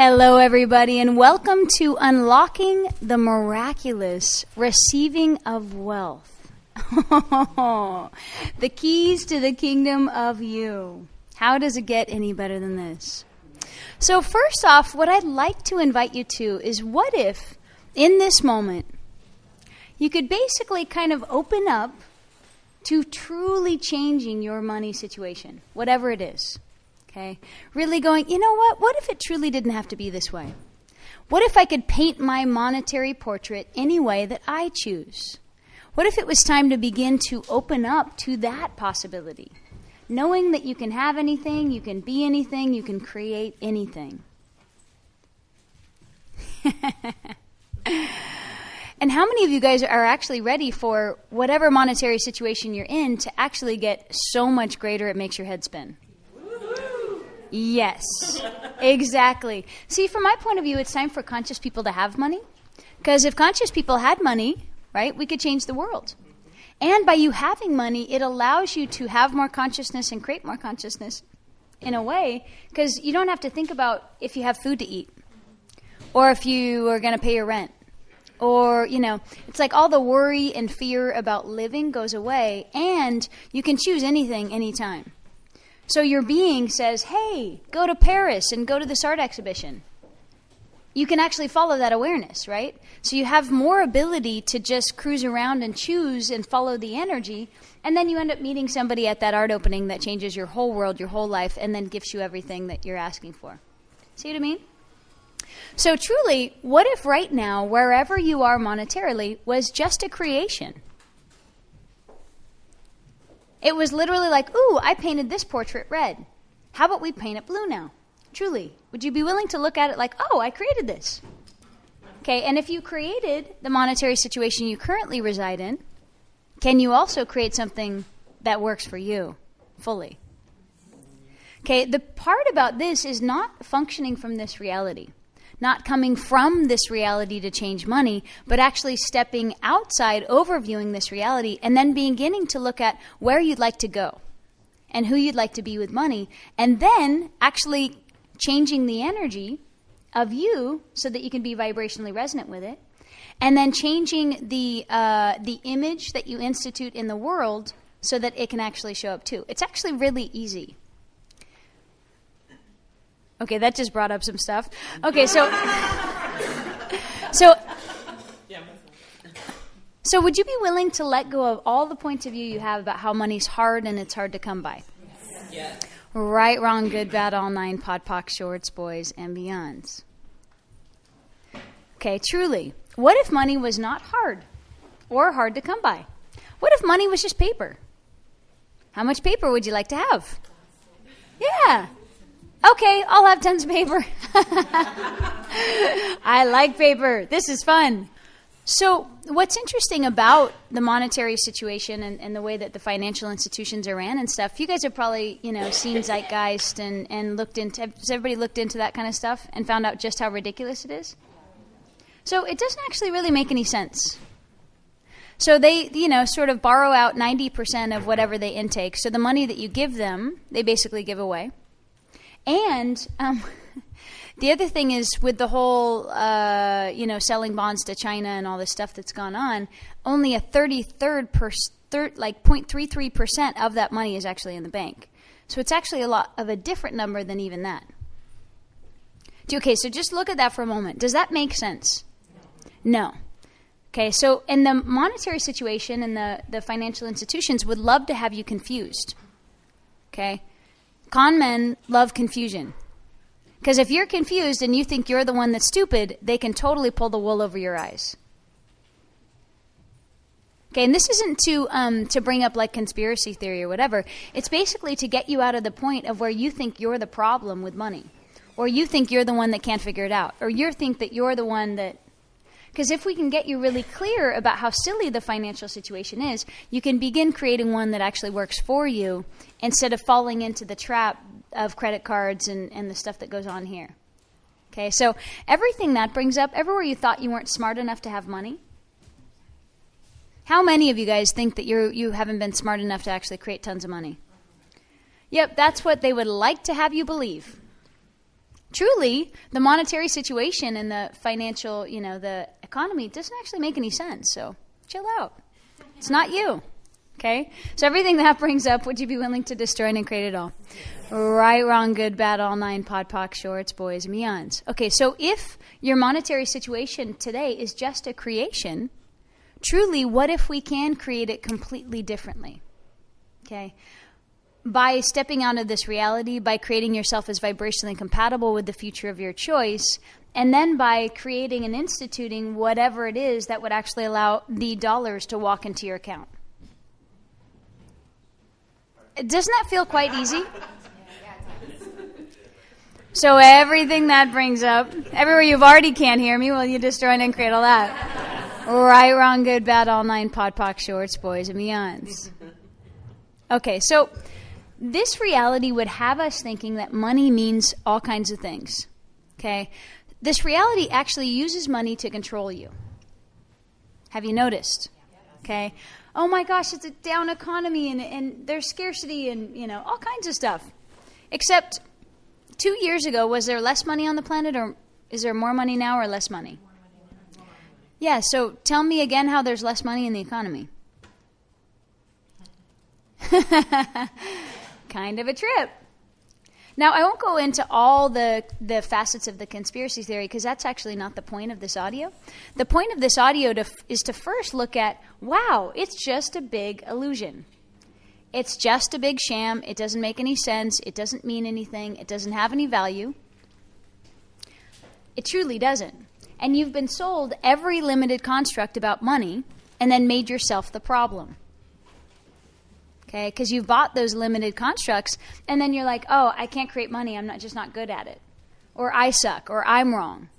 Hello, everybody, and welcome to Unlocking the Miraculous, Receiving of Wealth. The keys to the kingdom of you. How does it get any better than this? So first off, what I'd like to invite you to is what if, in this moment, you could basically kind of open up to truly changing your money situation, whatever it is. Okay, really going, you know what if it truly didn't have to be this way? What if I could paint my monetary portrait any way that I choose? What if it was time to begin to open up to that possibility? Knowing that you can have anything, you can be anything, you can create anything. And how many of you guys are actually ready for whatever monetary situation you're in to actually get so much greater it makes your head spin? Yes, exactly. See, from my point of view, it's time for conscious people to have money. Because if conscious people had money, right, we could change the world. And by you having money, it allows you to have more consciousness and create more consciousness in a way. Because you don't have to think about if you have food to eat. Or if you are going to pay your rent. Or, it's like all the worry and fear about living goes away. And you can choose anything, anytime. So your being says, hey, go to Paris and go to this art exhibition. You can actually follow that awareness, right? So you have more ability to just cruise around and choose and follow the energy. And then you end up meeting somebody at that art opening that changes your whole world, your whole life, and then gives you everything that you're asking for. See what I mean? So truly, what if right now, wherever you are monetarily, was just a creation? It was literally like, ooh, I painted this portrait red. How about we paint it blue now? Truly, would you be willing to look at it like, oh, I created this? Okay, and if you created the monetary situation you currently reside in, can you also create something that works for you fully? Okay, the part about this is not functioning from this reality. Not coming from this reality to change money, but actually stepping outside, overviewing this reality, and then beginning to look at where you'd like to go and who you'd like to be with money, and then actually changing the energy of you so that you can be vibrationally resonant with it, and then changing the image that you institute in the world so that it can actually show up too. It's actually really easy. Okay, that just brought up some stuff. Okay, so would you be willing to let go of all the points of view you have about how money's hard and it's hard to come by? Yes. Right, wrong, good, bad, all nine, pod, poc, shorts, boys, and beyonds. Okay, truly, what if money was not hard or hard to come by? What if money was just paper? How much paper would you like to have? Yeah. Okay, I'll have tons of paper. I like paper. This is fun. So what's interesting about the monetary situation and the way that the financial institutions are ran and stuff, you guys have probably, seen Zeitgeist and looked into, has everybody looked into that kind of stuff and found out just how ridiculous it is? So it doesn't actually really make any sense. So they, sort of borrow out 90% of whatever they intake. So the money that you give them, they basically give away. And the other thing is with the whole, selling bonds to China and all this stuff that's gone on, only a 0.33% of that money is actually in the bank. So it's actually a lot of a different number than even that. Okay, so just look at that for a moment. Does that make sense? No. Okay, so in the monetary situation and the financial institutions would love to have you confused. Okay? Con men love confusion. Because if you're confused and you think you're the one that's stupid, they can totally pull the wool over your eyes. Okay, and this isn't to bring up like conspiracy theory or whatever. It's basically to get you out of the point of where you think you're the problem with money. Or you think you're the one that can't figure it out. Or you think that you're the one that... Because if we can get you really clear about how silly the financial situation is, you can begin creating one that actually works for you instead of falling into the trap of credit cards and the stuff that goes on here. Okay, so everything that brings up, everywhere you thought you weren't smart enough to have money, how many of you guys think that you haven't been smart enough to actually create tons of money? Yep, that's what they would like to have you believe. truly, the monetary situation and the financial, the economy doesn't actually make any sense. So chill out. It's not you. Okay? So everything that brings up, would you be willing to destroy and create it all? Right, wrong, good, bad, all nine, pod, poc, shorts, boys, and beyonds. Okay, so if your monetary situation today is just a creation, truly, what if we can create it completely differently? Okay? By stepping out of this reality, by creating yourself as vibrationally compatible with the future of your choice, and then by creating and instituting whatever it is that would actually allow the dollars to walk into your account. Doesn't that feel quite easy? So everything that brings up, everywhere you've already can't hear me, well, you destroy and create all that. Right, wrong, good, bad, all nine, pod, poc, shorts, boys, and beyonds. Okay, so this reality would have us thinking that money means all kinds of things. Okay? This reality actually uses money to control you. Have you noticed? Okay? Oh my gosh, it's a down economy and there's scarcity and, all kinds of stuff. Except 2 years ago, was there less money on the planet, or is there more money now or less money? Yeah, so tell me again how there's less money in the economy. Kind of a trip. Now, I won't go into all the facets of the conspiracy theory because that's actually not the point of this audio. The point of this audio is to first look at, wow, it's just a big illusion. It's just a big sham. It doesn't make any sense. It doesn't mean anything. It doesn't have any value. It truly doesn't. And you've been sold every limited construct about money and then made yourself the problem. Okay, because you've bought those limited constructs, and then you're like, oh, I can't create money. I'm just not good at it. Or I suck, or I'm wrong.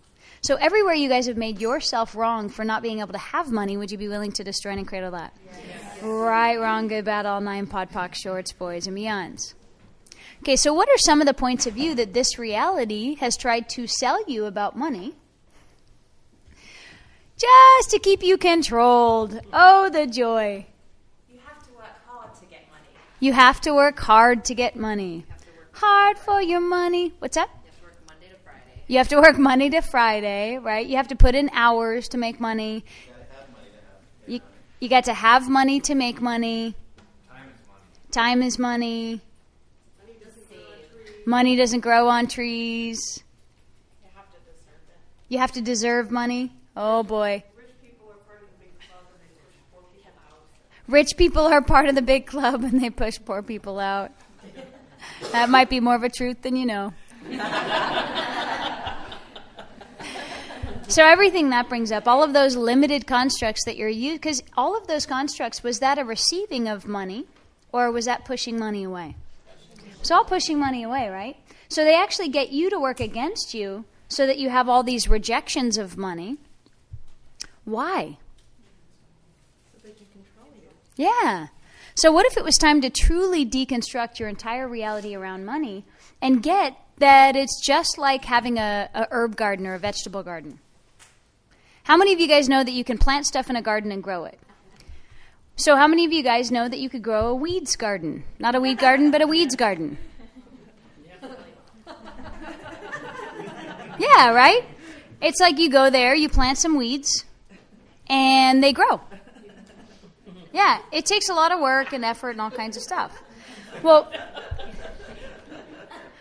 So everywhere you guys have made yourself wrong for not being able to have money, would you be willing to destroy and create all that? Yes. Right, wrong, good, bad, all nine, pod, poc, shorts, boys, and beyonds. Okay, so what are some of the points of view that this reality has tried to sell you about money just to keep you controlled? Oh, the joy. You have to work hard to get money. Hard for your money. What's that? You have to work Monday to Friday. You have to work Monday to Friday, right? You have to put in hours to make money. You got to have money to make money. Time is money. Money doesn't grow on trees. You have to deserve money. Oh boy. Rich people are part of the big club and they push poor people out. That might be more of a truth than you know. So everything that brings up, all of those limited constructs that you're using, because all of those constructs, was that a receiving of money or was that pushing money away? It's all pushing money away, right? So they actually get you to work against you so that you have all these rejections of money. Why? Yeah. So what if it was time to truly deconstruct your entire reality around money and get that it's just like having a herb garden or a vegetable garden? How many of you guys know that you can plant stuff in a garden and grow it? So how many of you guys know that you could grow a weeds garden? Not a weed garden, but a weeds garden. Yeah, right? It's like you go there, you plant some weeds, and they grow. Yeah, it takes a lot of work and effort and all kinds of stuff. Well,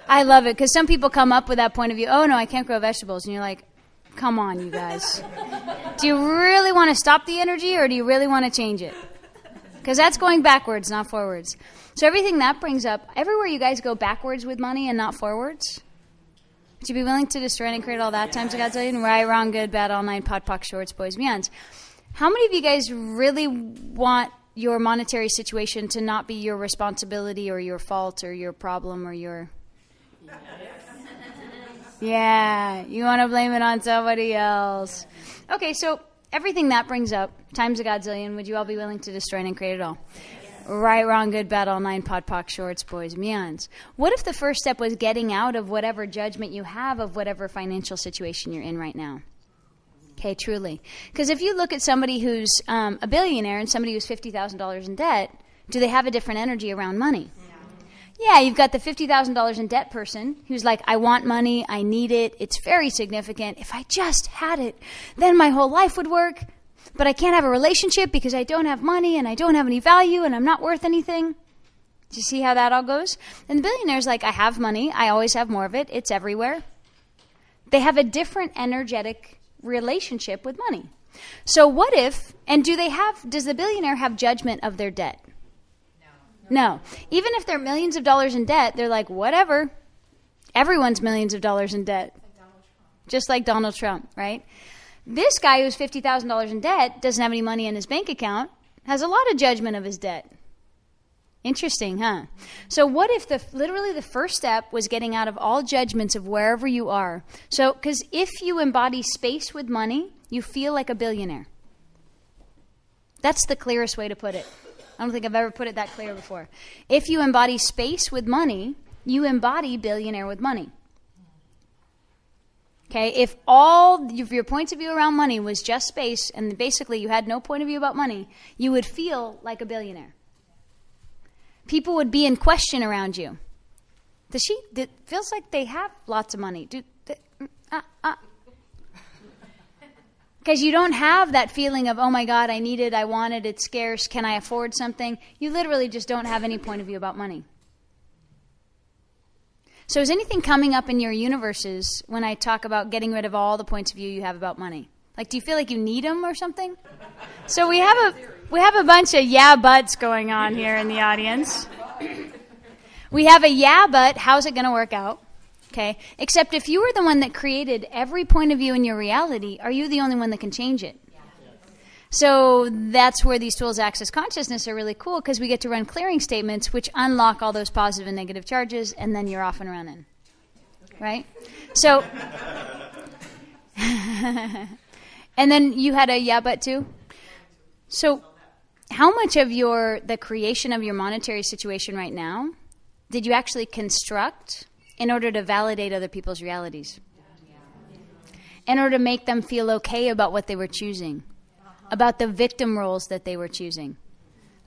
I love it because some people come up with that point of view, oh no, I can't grow vegetables. And you're like, come on, you guys. Do you really want to stop the energy or do you really want to change it? Because that's going backwards, not forwards. So everything that brings up, everywhere you guys go backwards with money and not forwards, would you be willing to destroy and create all that times God's million? Right, wrong, good, bad, all nine, pod, poc, shorts, boys, beyonds. How many of you guys really want your monetary situation to not be your responsibility or your fault or your problem or your... Yeah, you want to blame it on somebody else. Okay, so everything that brings up, times a godzillion, would you all be willing to destroy and create it all? Right, wrong, good, bad, all nine, pod, poc, shorts, boys, beyonds. What if the first step was getting out of whatever judgment you have of whatever financial situation you're in right now? Okay, truly. Because if you look at somebody who's a billionaire and somebody who's $50,000 in debt, do they have a different energy around money? Yeah, you've got the $50,000 in debt person who's like, I want money, I need it, it's very significant. If I just had it, then my whole life would work. But I can't have a relationship because I don't have money and I don't have any value and I'm not worth anything. Do you see how that all goes? And the billionaire's like, I have money, I always have more of it, it's everywhere. They have a different energetic relationship with money. So what if, and does the billionaire have judgment of their debt? No. Even if they're millions of dollars in debt, they're like, whatever. Everyone's millions of dollars in debt. Just like Donald Trump, right? This guy who's $50,000 in debt, doesn't have any money in his bank account, has a lot of judgment of his debt. Interesting, huh? So what if literally the first step was getting out of all judgments of wherever you are? So, because if you embody space with money, you feel like a billionaire. That's the clearest way to put it. I don't think I've ever put it that clear before. If you embody space with money, you embody billionaire with money. Okay, if all of your points of view around money was just space and basically you had no point of view about money, you would feel like a billionaire. People would be in question around you. It feels like they have lots of money. Because you don't have that feeling of, oh my God, I need it, I want it, it's scarce, can I afford something? You literally just don't have any point of view about money. So is anything coming up in your universes when I talk about getting rid of all the points of view you have about money? Like, do you feel like you need them or something? So we have a bunch of yeah buts going on here in the audience. We have a yeah but, how's it going to work out? Okay, except if you were the one that created every point of view in your reality, are you the only one that can change it? So that's where these tools access consciousness are really cool, because we get to run clearing statements which unlock all those positive and negative charges, and then you're off and running. Right? So, and then you had a yeah but too? So how much of the creation of your monetary situation right now did you actually construct in order to validate other people's realities? In order to make them feel okay about what they were choosing, about the victim roles that they were choosing.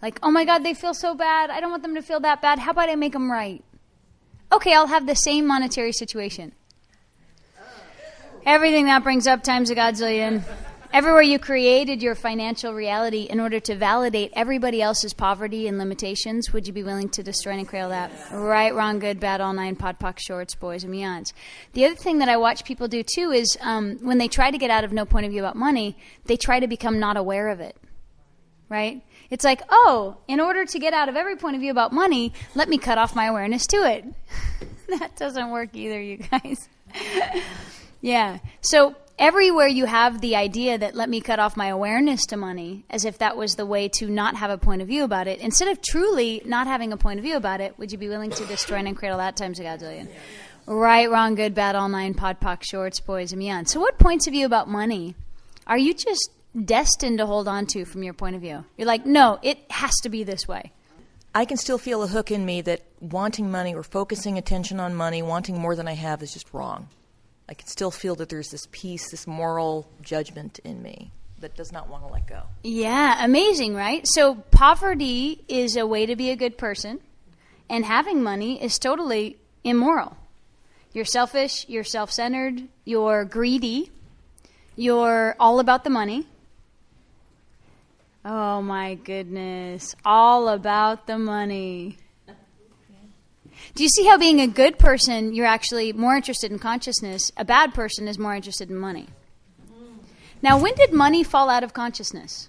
Like, oh my God, they feel so bad. I don't want them to feel that bad. How about I make them right? Okay, I'll have the same monetary situation. Everything that brings up times a godzillion. Everywhere you created your financial reality in order to validate everybody else's poverty and limitations, would you be willing to destroy and cradle that? Right, wrong, good, bad, all nine, pod, poc, shorts, boys, and beyonds. The other thing that I watch people do too is when they try to get out of no point of view about money, they try to become not aware of it. Right? It's like, oh, in order to get out of every point of view about money, let me cut off my awareness to it. That doesn't work either, you guys. Yeah. So everywhere you have the idea that let me cut off my awareness to money, as if that was the way to not have a point of view about it, instead of truly not having a point of view about it, would you be willing to destroy and cradle that times a godzillion? Right, wrong, good, bad, all nine, pod, poc, shorts, boys, and beyond. So what points of view about money are you just destined to hold on to from your point of view? You're like, no, it has to be this way. I can still feel a hook in me that wanting money or focusing attention on money, wanting more than I have is just wrong. I can still feel that there's this piece, this moral judgment in me that does not want to let go. Yeah, amazing, right? So poverty is a way to be a good person, and having money is totally immoral. You're selfish, you're self-centered, you're greedy, you're all about the money. Oh my goodness, all about the money. Do you see how being a good person, you're actually more interested in consciousness? A bad person is more interested in money. Now, when did money fall out of consciousness?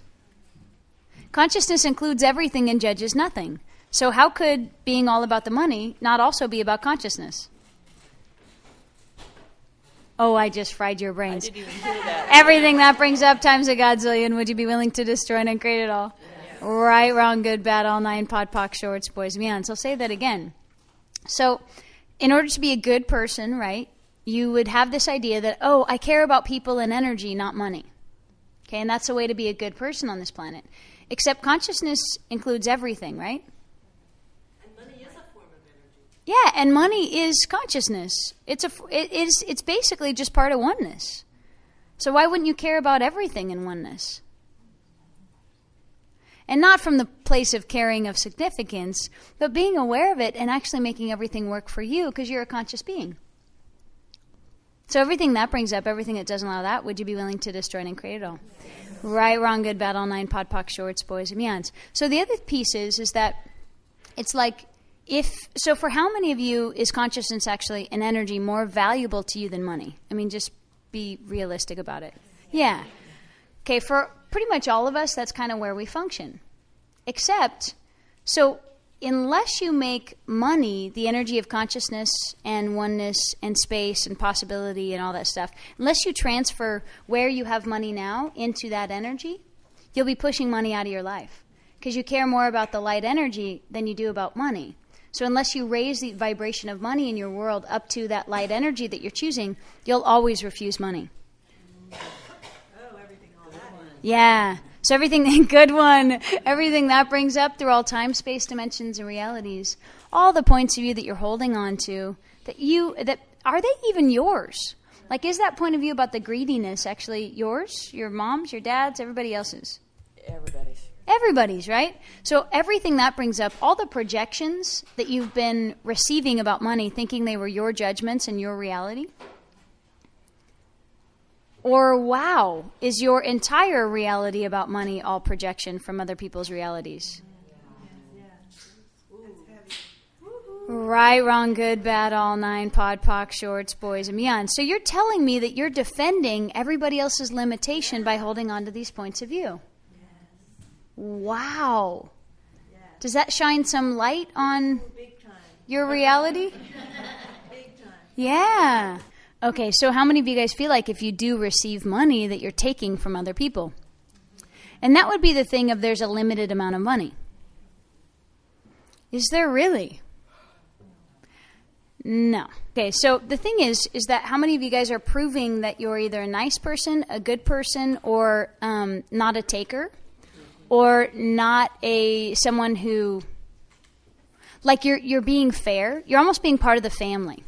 Consciousness includes everything and judges nothing. So how could being all about the money not also be about consciousness? Oh, I just fried your brains. I didn't even hear that. Everything that brings up times a godzillion, would you be willing to destroy and uncreate it all? Yeah. Right, wrong, good, bad, all nine, pod, poc, shorts, boys, and beyond. So I'll say that again. So in order to be a good person, right, you would have this idea that, oh, I care about people and energy, not money. Okay, and that's the way to be a good person on this planet. Except consciousness includes everything, right? And money is a form of energy. Yeah, and money is consciousness. It's basically just part of oneness. So why wouldn't you care about everything in oneness? And not from the place of caring of significance, but being aware of it and actually making everything work for you because you're a conscious being. So everything that brings up, everything that doesn't allow that, would you be willing to destroy and create it all? Yes. Right, wrong, good, bad, all nine, pod, poc, shorts, boys, and beyonds. So the other piece is that it's like, so for how many of you is consciousness actually an energy more valuable to you than money? I mean, just be realistic about it. Yeah. Okay, for pretty much all of us, that's kind of where we function. Except, so unless you make money the energy of consciousness and oneness and space and possibility and all that stuff, unless you transfer where you have money now into that energy, you'll be pushing money out of your life because you care more about the light energy than you do about money. So unless you raise the vibration of money in your world up to that light energy that you're choosing, you'll always refuse money. Oh, everything, all that. Yeah. So everything, good one, everything that brings up through all time, space, dimensions, and realities, all the points of view that you're holding on to, that are they even yours? Like, is that point of view about the greediness actually yours, your mom's, your dad's, everybody else's? Everybody's, right? So everything that brings up, all the projections that you've been receiving about money, thinking they were your judgments and your reality. Or, wow, is your entire reality about money all projection from other people's realities? Right, wrong, good, bad, all nine, pod, poc, shorts, boys, and beyond. So you're telling me that you're defending everybody else's limitation by holding on to these points of view. Wow. Does that shine some light on your reality? Big time. Yeah. Okay, so how many of you guys feel like if you do receive money that you're taking from other people? And that would be the thing of there's a limited amount of money. Is there really? No. Okay, so the thing is that how many of you guys are proving that you're either a nice person, a good person, or not a taker? Or not someone who, like you're being fair. You're almost being part of the family.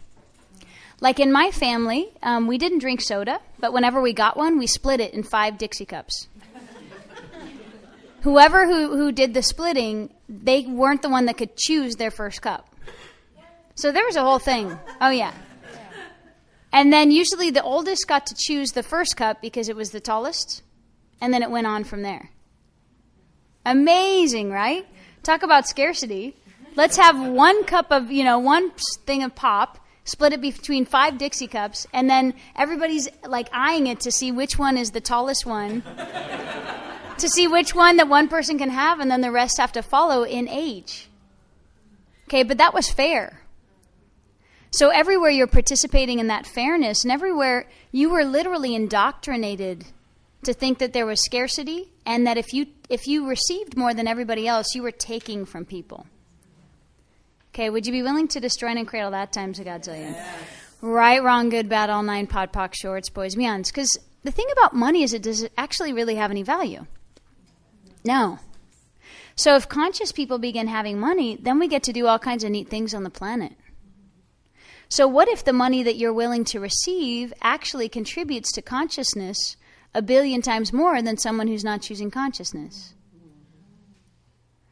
Like in my family, we didn't drink soda, but whenever we got one, we split it in 5 Dixie cups. Whoever who did the splitting, they weren't the one that could choose their first cup. So there was a whole thing. Oh, yeah. And then usually the oldest got to choose the first cup because it was the tallest, and then it went on from there. Amazing, right? Talk about scarcity. Let's have one cup of, one thing of pop, split it between 5 Dixie cups, and then everybody's like eyeing it to see which one is the tallest one, to see which one that one person can have, and then the rest have to follow in age. Okay, but that was fair. So everywhere you're participating in that fairness, and everywhere you were literally indoctrinated to think that there was scarcity, and that if you received more than everybody else, you were taking from people. Okay, would you be willing to destroy and create all that times a godzillion? Yes. Right, wrong, good, bad, all nine, pod, poc, shorts, boys, beyonds. Because the thing about money is does it actually really have any value? No. So if conscious people begin having money, then we get to do all kinds of neat things on the planet. So what if the money that you're willing to receive actually contributes to consciousness 1 billion times more than someone who's not choosing consciousness?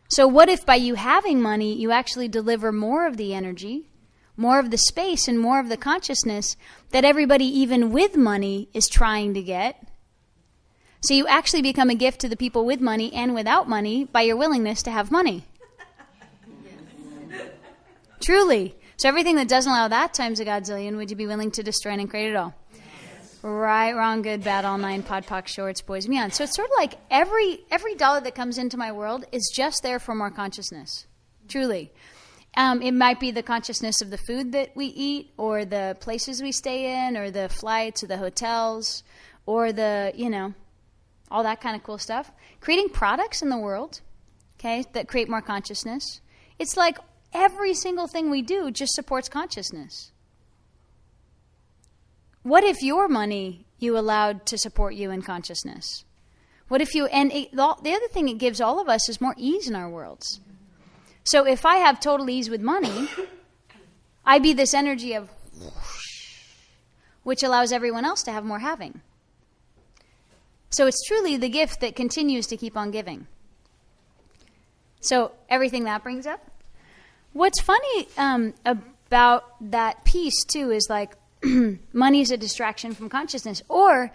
So what if by you having money, you actually deliver more of the energy, more of the space, and more of the consciousness that everybody, even with money, is trying to get? So you actually become a gift to the people with money and without money by your willingness to have money. Truly. So everything that doesn't allow that times a godzillion, would you be willing to destroy and create it all? Right, wrong, good, bad, all nine, pod, poc, shorts, boys, and beyond. So it's sort of like every dollar that comes into my world is just there for more consciousness. Truly. It might be the consciousness of the food that we eat, or the places we stay in, or the flights, or the hotels, or the, all that kind of cool stuff. Creating products in the world, okay, that create more consciousness. It's like every single thing we do just supports consciousness. What if your money you allowed to support you in consciousness? What if the other thing it gives all of us is more ease in our worlds. So if I have total ease with money, I be this energy of whoosh, which allows everyone else to have more having. So it's truly the gift that continues to keep on giving. So everything that brings up. What's funny about that piece, too, is like money is a distraction from consciousness. Or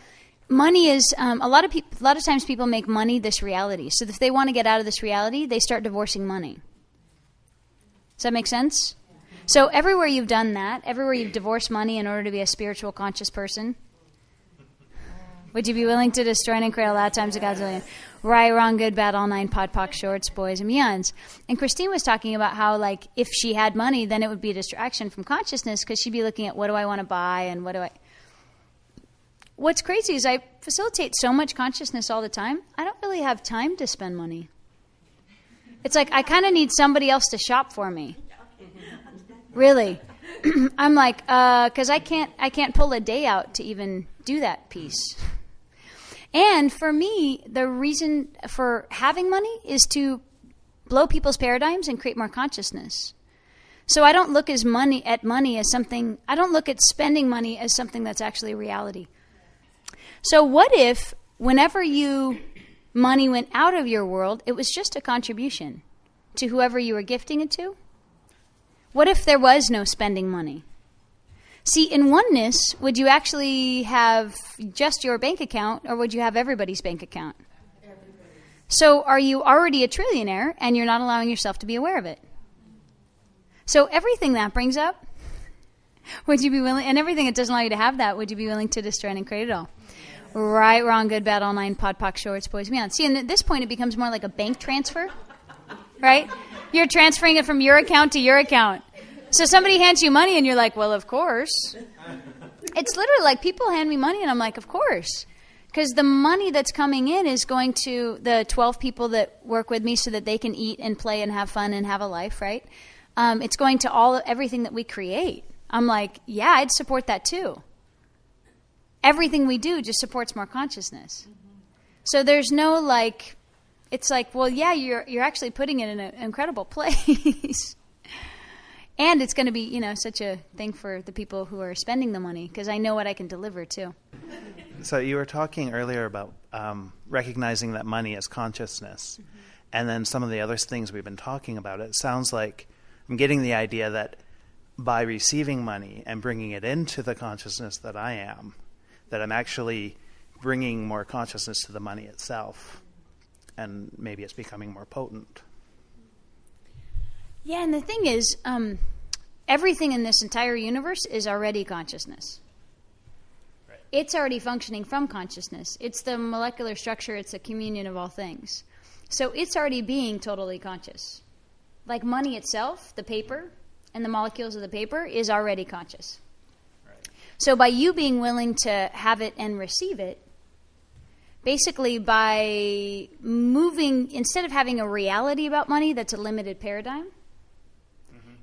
money is, a lot of times people make money this reality. So if they want to get out of this reality, they start divorcing money. Does that make sense? So everywhere you've done that, everywhere you've divorced money in order to be a spiritual, conscious person, would you be willing to destroy and create a lot of times a godzillion? Right, wrong, good, bad, all nine, pod, poc, shorts, boys, and meons. And Christine was talking about how, like, if she had money, then it would be a distraction from consciousness because she'd be looking at what do I want to buy and what do I... What's crazy is I facilitate so much consciousness all the time, I don't really have time to spend money. It's like I kind of need somebody else to shop for me. Really. I'm like, because I can't pull a day out to even do that piece. And for me, the reason for having money is to blow people's paradigms and create more consciousness. So I don't look at money as something, I don't look at spending money as something that's actually a reality. So what if whenever money went out of your world, it was just a contribution to whoever you were gifting it to? What if there was no spending money? See, in oneness, would you actually have just your bank account, or would you have everybody's bank account? So are you already a trillionaire, and you're not allowing yourself to be aware of it? So everything that brings up, would you be willing, and everything that doesn't allow you to have that, would you be willing to destroy and create it all? Right, wrong, good, bad, all nine, pod, poc, shorts, boys, meons. See, and at this point, it becomes more like a bank transfer, right? You're transferring it from your account to your account. So somebody hands you money and you're like, well, of course. It's literally like people hand me money and I'm like, of course. Because the money that's coming in is going to the 12 people that work with me so that they can eat and play and have fun and have a life, right? It's going to everything that we create. I'm like, yeah, I'd support that too. Everything we do just supports more consciousness. So there's no like, it's like, well, yeah, you're actually putting it in an incredible place. And it's going to be, such a thing for the people who are spending the money because I know what I can deliver too. So you were talking earlier about recognizing that money is consciousness. Mm-hmm. And then some of the other things we've been talking about, it sounds like I'm getting the idea that by receiving money and bringing it into the consciousness that I am, that I'm actually bringing more consciousness to the money itself. And maybe it's becoming more potent. Yeah, and the thing is, everything in this entire universe is already consciousness. Right. It's already functioning from consciousness. It's the molecular structure. It's a communion of all things. So it's already being totally conscious. Like money itself, the paper, and the molecules of the paper is already conscious. Right. So by you being willing to have it and receive it, basically by moving, instead of having a reality about money that's a limited paradigm,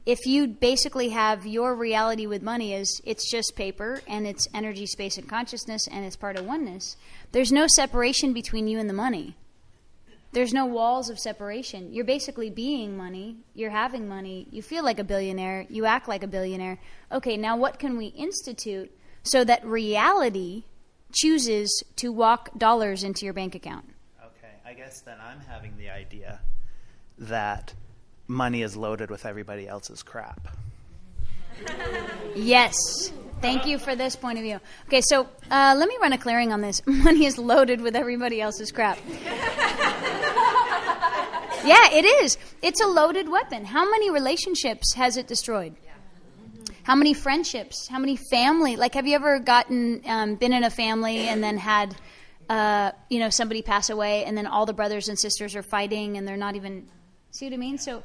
if you basically have your reality with money as it's just paper and it's energy, space, and consciousness and it's part of oneness, there's no separation between you and the money. There's no walls of separation. You're basically being money. You're having money. You feel like a billionaire. You act like a billionaire. Okay, now what can we institute so that reality chooses to walk dollars into your bank account? Okay, I guess then I'm having the idea that money is loaded with everybody else's crap. Yes. Thank you for this point of view. Okay, so let me run a clearing on this. Money is loaded with everybody else's crap. Yeah, it is. It's a loaded weapon. How many relationships has it destroyed? How many friendships? How many family? Like, have you ever been in a family and then had, somebody pass away and then all the brothers and sisters are fighting and they're not even... See what I mean? So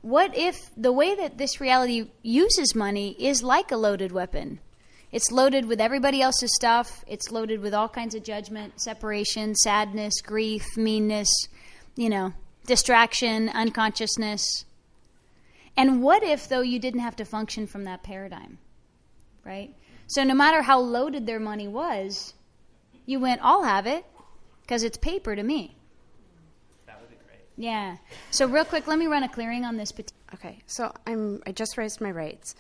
what if the way that this reality uses money is like a loaded weapon? It's loaded with everybody else's stuff. It's loaded with all kinds of judgment, separation, sadness, grief, meanness, distraction, unconsciousness. And what if, though, you didn't have to function from that paradigm, right? So no matter how loaded their money was, you went, I'll have it because it's paper to me. Yeah. So real quick, let me run a clearing on this. Okay. So I just raised my rates.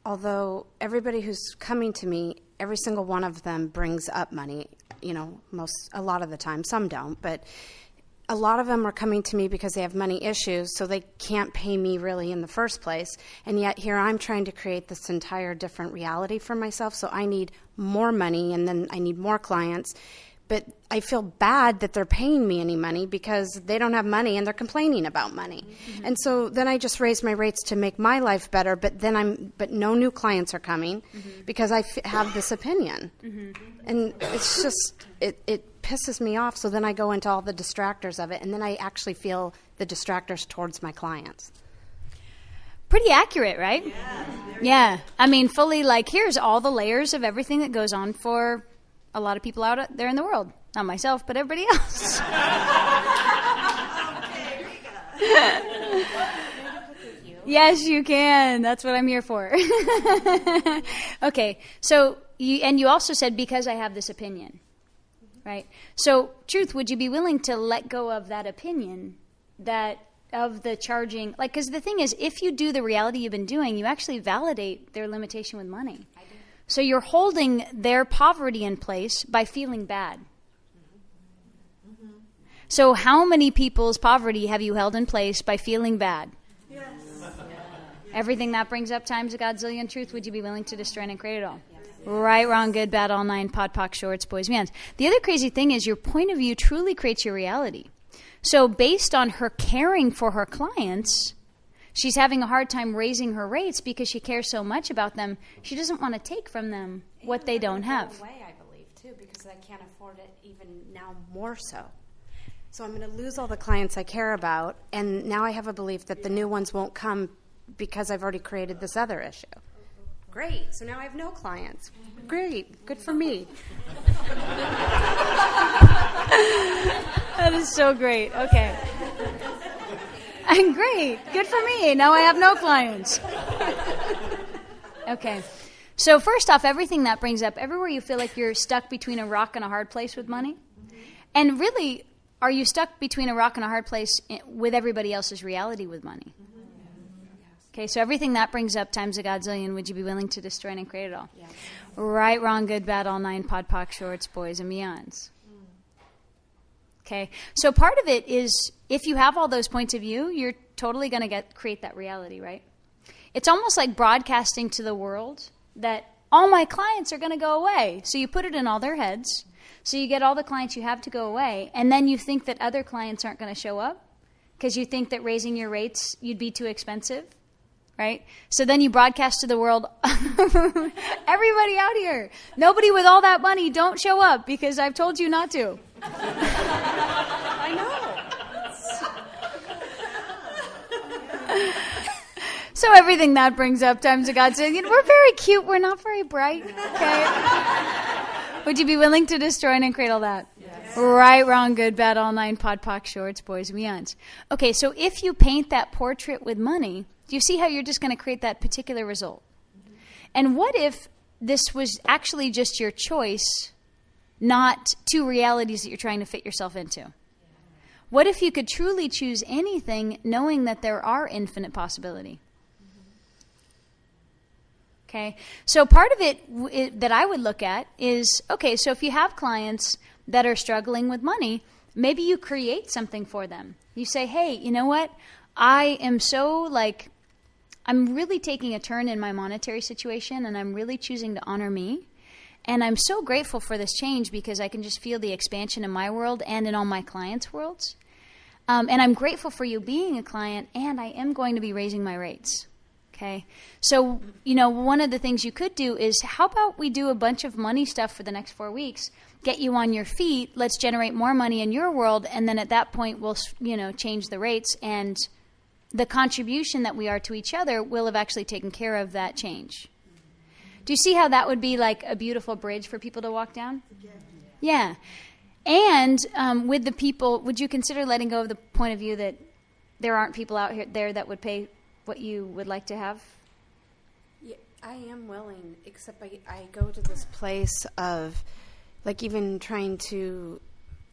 Although everybody who's coming to me, every single one of them brings up money, a lot of the time. Some don't, but a lot of them are coming to me because they have money issues, so they can't pay me really in the first place. And yet here I'm trying to create this entire different reality for myself, so I need more money, and then I need more clients. But I feel bad that they're paying me any money because they don't have money and they're complaining about money. Mm-hmm. And so then I just raise my rates to make my life better, but no new clients are coming because I have this opinion. And it's just, it pisses me off. So then I go into all the distractors of it, and then I actually feel the distractors towards my clients. Pretty accurate, right? Yeah. I mean, fully like, here's all the layers of everything that goes on for a lot of people out there in the world. Not myself, but everybody else. Yes, you can. That's what I'm here for. Okay. So, you also said, because I have this opinion, right? So, Truth, would you be willing to let go of that opinion, of the charging? Like, because the thing is, if you do the reality you've been doing, you actually validate their limitation with money. So you're holding their poverty in place by feeling bad. So how many people's poverty have you held in place by feeling bad? Yes. Everything that brings up times a godzillion. Truth, would you be willing to destroy and create it all? Right, wrong, good, bad, all nine, pod, poc, shorts, boys, meons. The other crazy thing is your point of view truly creates your reality. So based on her caring for her clients, she's having a hard time raising her rates because she cares so much about them. She doesn't want to take from them what they don't have. Way, I believe, too, because I can't afford it even now more so. So I'm going to lose all the clients I care about, and now I have a belief that the new ones won't come because I've already created this other issue. Great. So now I have no clients. Great. Good for me. That is so great. Okay. Great. Good for me. Now I have no clients. Okay. So first off, everything that brings up, everywhere you feel like you're stuck between a rock and a hard place with money, and really, are you stuck between a rock and a hard place with everybody else's reality with money? Okay, so everything that brings up times a godzillion, would you be willing to destroy and create it all? Yes. Right, wrong, good, bad, all nine, pod, poc, shorts, boys, and meons. Okay, so part of it is, if you have all those points of view, you're totally going to create that reality, right? It's almost like broadcasting to the world that all my clients are going to go away. So you put it in all their heads. So you get all the clients you have to go away, and then you think that other clients aren't going to show up because you think that raising your rates, you'd be too expensive, right? So then you broadcast to the world, everybody out here, nobody with all that money, don't show up because I've told you not to. I know. So everything that brings up times a godzillion. We're very cute. We're not very bright. Okay. Would you be willing to destroy and create all that? Yes. Right, wrong, good, bad, all nine, pod, poc, shorts, boys, and meons. Okay, so if you paint that portrait with money, do you see how you're just going to create that particular result? Mm-hmm. And what if this was actually just your choice, not two realities that you're trying to fit yourself into? What if you could truly choose anything knowing that there are infinite possibility? Okay, so part of it that I would look at is, okay, so if you have clients that are struggling with money, maybe you create something for them. You say, hey, you know what? I am so I'm really taking a turn in my monetary situation, and I'm really choosing to honor me. And I'm so grateful for this change because I can just feel the expansion in my world and in all my clients' worlds. And I'm grateful for you being a client, and I am going to be raising my rates. Okay, so, one of the things you could do is, how about we do a bunch of money stuff for the next 4 weeks, get you on your feet, let's generate more money in your world, and then at that point we'll, change the rates, and the contribution that we are to each other will have actually taken care of that change. Do you see how that would be like a beautiful bridge for people to walk down? Yeah. And with the people, would you consider letting go of the point of view that there aren't people out there that would pay what you would like to have? Yeah, I am willing, except I go to this place of, even trying to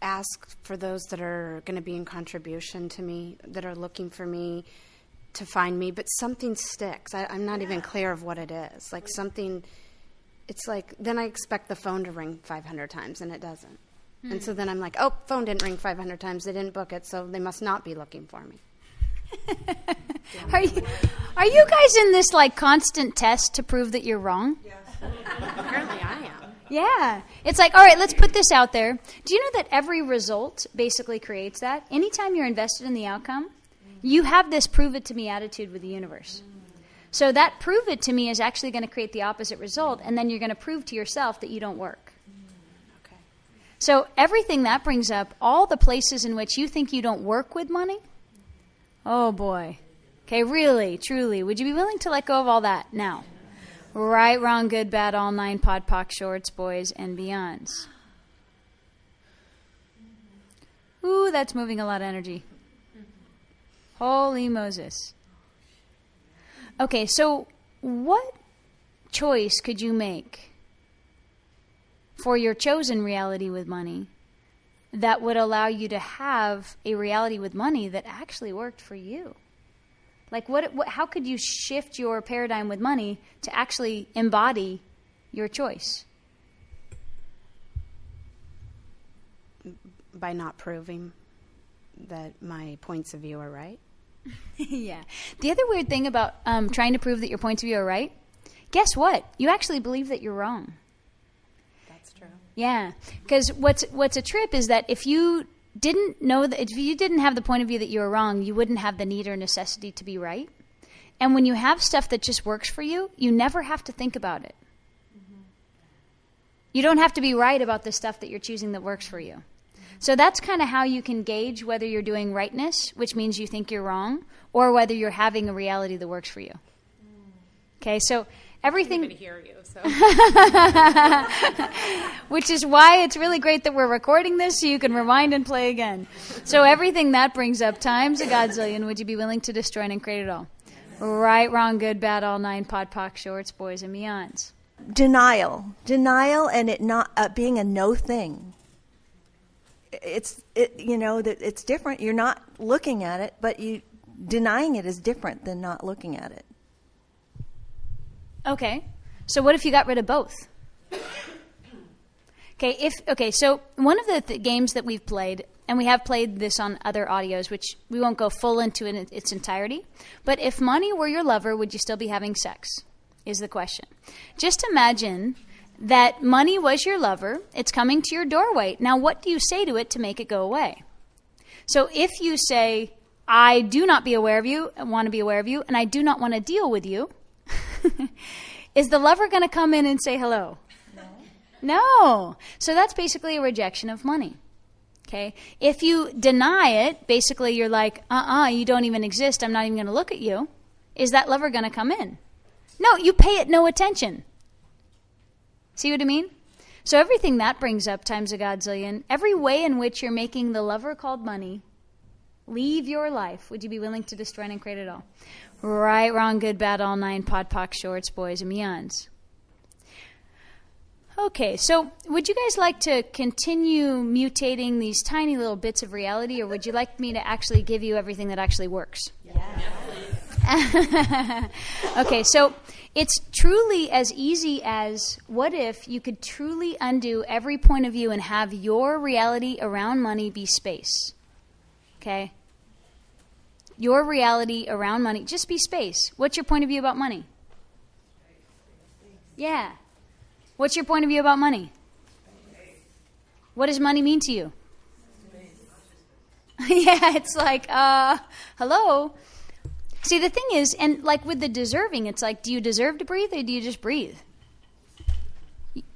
ask for those that are going to be in contribution to me, that are looking for me to find me, but something sticks. I'm not even clear of what it is. Something, it's then I expect the phone to ring 500 times, and it doesn't. And so then I'm like, oh, phone didn't ring 500 times. They didn't book it, so they must not be looking for me. Are you guys in this like constant test to prove that you're wrong? Apparently I am. Yeah. It's like, all right, let's put this out there. Do you know that every result basically creates that? Anytime you're invested in the outcome, you have this prove it to me attitude with the universe. So that prove it to me is actually going to create the opposite result, and then you're going to prove to yourself that you don't work. Okay. So everything that brings up, all the places in which you think you don't work with money, oh boy. Okay, really, truly, would you be willing to let go of all that now? Right, wrong, good, bad, all 9, pod, poc, shorts, boys, and beyonds. Ooh, that's moving a lot of energy. Holy Moses. Okay, so what choice could you make for your chosen reality with money that would allow you to have a reality with money that actually worked for you? Like, how could you shift your paradigm with money to actually embody your choice? By not proving that my points of view are right. Yeah. The other weird thing about trying to prove that your points of view are right, guess what? You actually believe that you're wrong. That's true. Yeah. Because what's a trip is that if you didn't know that, if you didn't have the point of view that you were wrong, you wouldn't have the need or necessity to be right. And when you have stuff that just works for you, you never have to think about it. Mm-hmm. You don't have to be right about the stuff that you're choosing that works for you. So that's kind of how you can gauge whether you're doing rightness, which means you think you're wrong, or whether you're having a reality that works for you. Okay, so everything... I can't even hear you, so... Which is why it's really great that we're recording this so you can rewind and play again. So everything that brings up times a godzillion, would you be willing to destroy and create it all? Right, wrong, good, bad, all 9, pod, poc, shorts, boys, and beyonds. Denial, and it not being a no thing. That it's different. You're not looking at it, but denying it is different than not looking at it. Okay, so what if you got rid of both? So one of the games that we've played, and we have played this on other audios, which we won't go full into in its entirety, but if money were your lover, would you still be having sex, is the question. Just imagine that money was your lover, it's coming to your doorway. Now what do you say to it to make it go away? So if you say, I do not be aware of you, I want to be aware of you, and I do not want to deal with you, is the lover going to come in and say hello? No. So that's basically a rejection of money. Okay? If you deny it, basically you're like, you don't even exist, I'm not even going to look at you. Is that lover going to come in? No, you pay it no attention. See what I mean? So everything that brings up times a godzillion, every way in which you're making the lover called money leave your life, would you be willing to destroy and create it all? Right, wrong, good, bad, all 9, pod, poc, shorts, boys, and beyonds. Okay, so would you guys like to continue mutating these tiny little bits of reality, or would you like me to actually give you everything that actually works? Okay, so it's truly as easy as, what if you could truly undo every point of view and have your reality around money be space? Okay? Your reality around money, just be space. What's your point of view about money? Yeah. What's your point of view about money? What does money mean to you? Yeah, it's like, hello? See, the thing is, and like with the deserving, it's like, do you deserve to breathe or do you just breathe?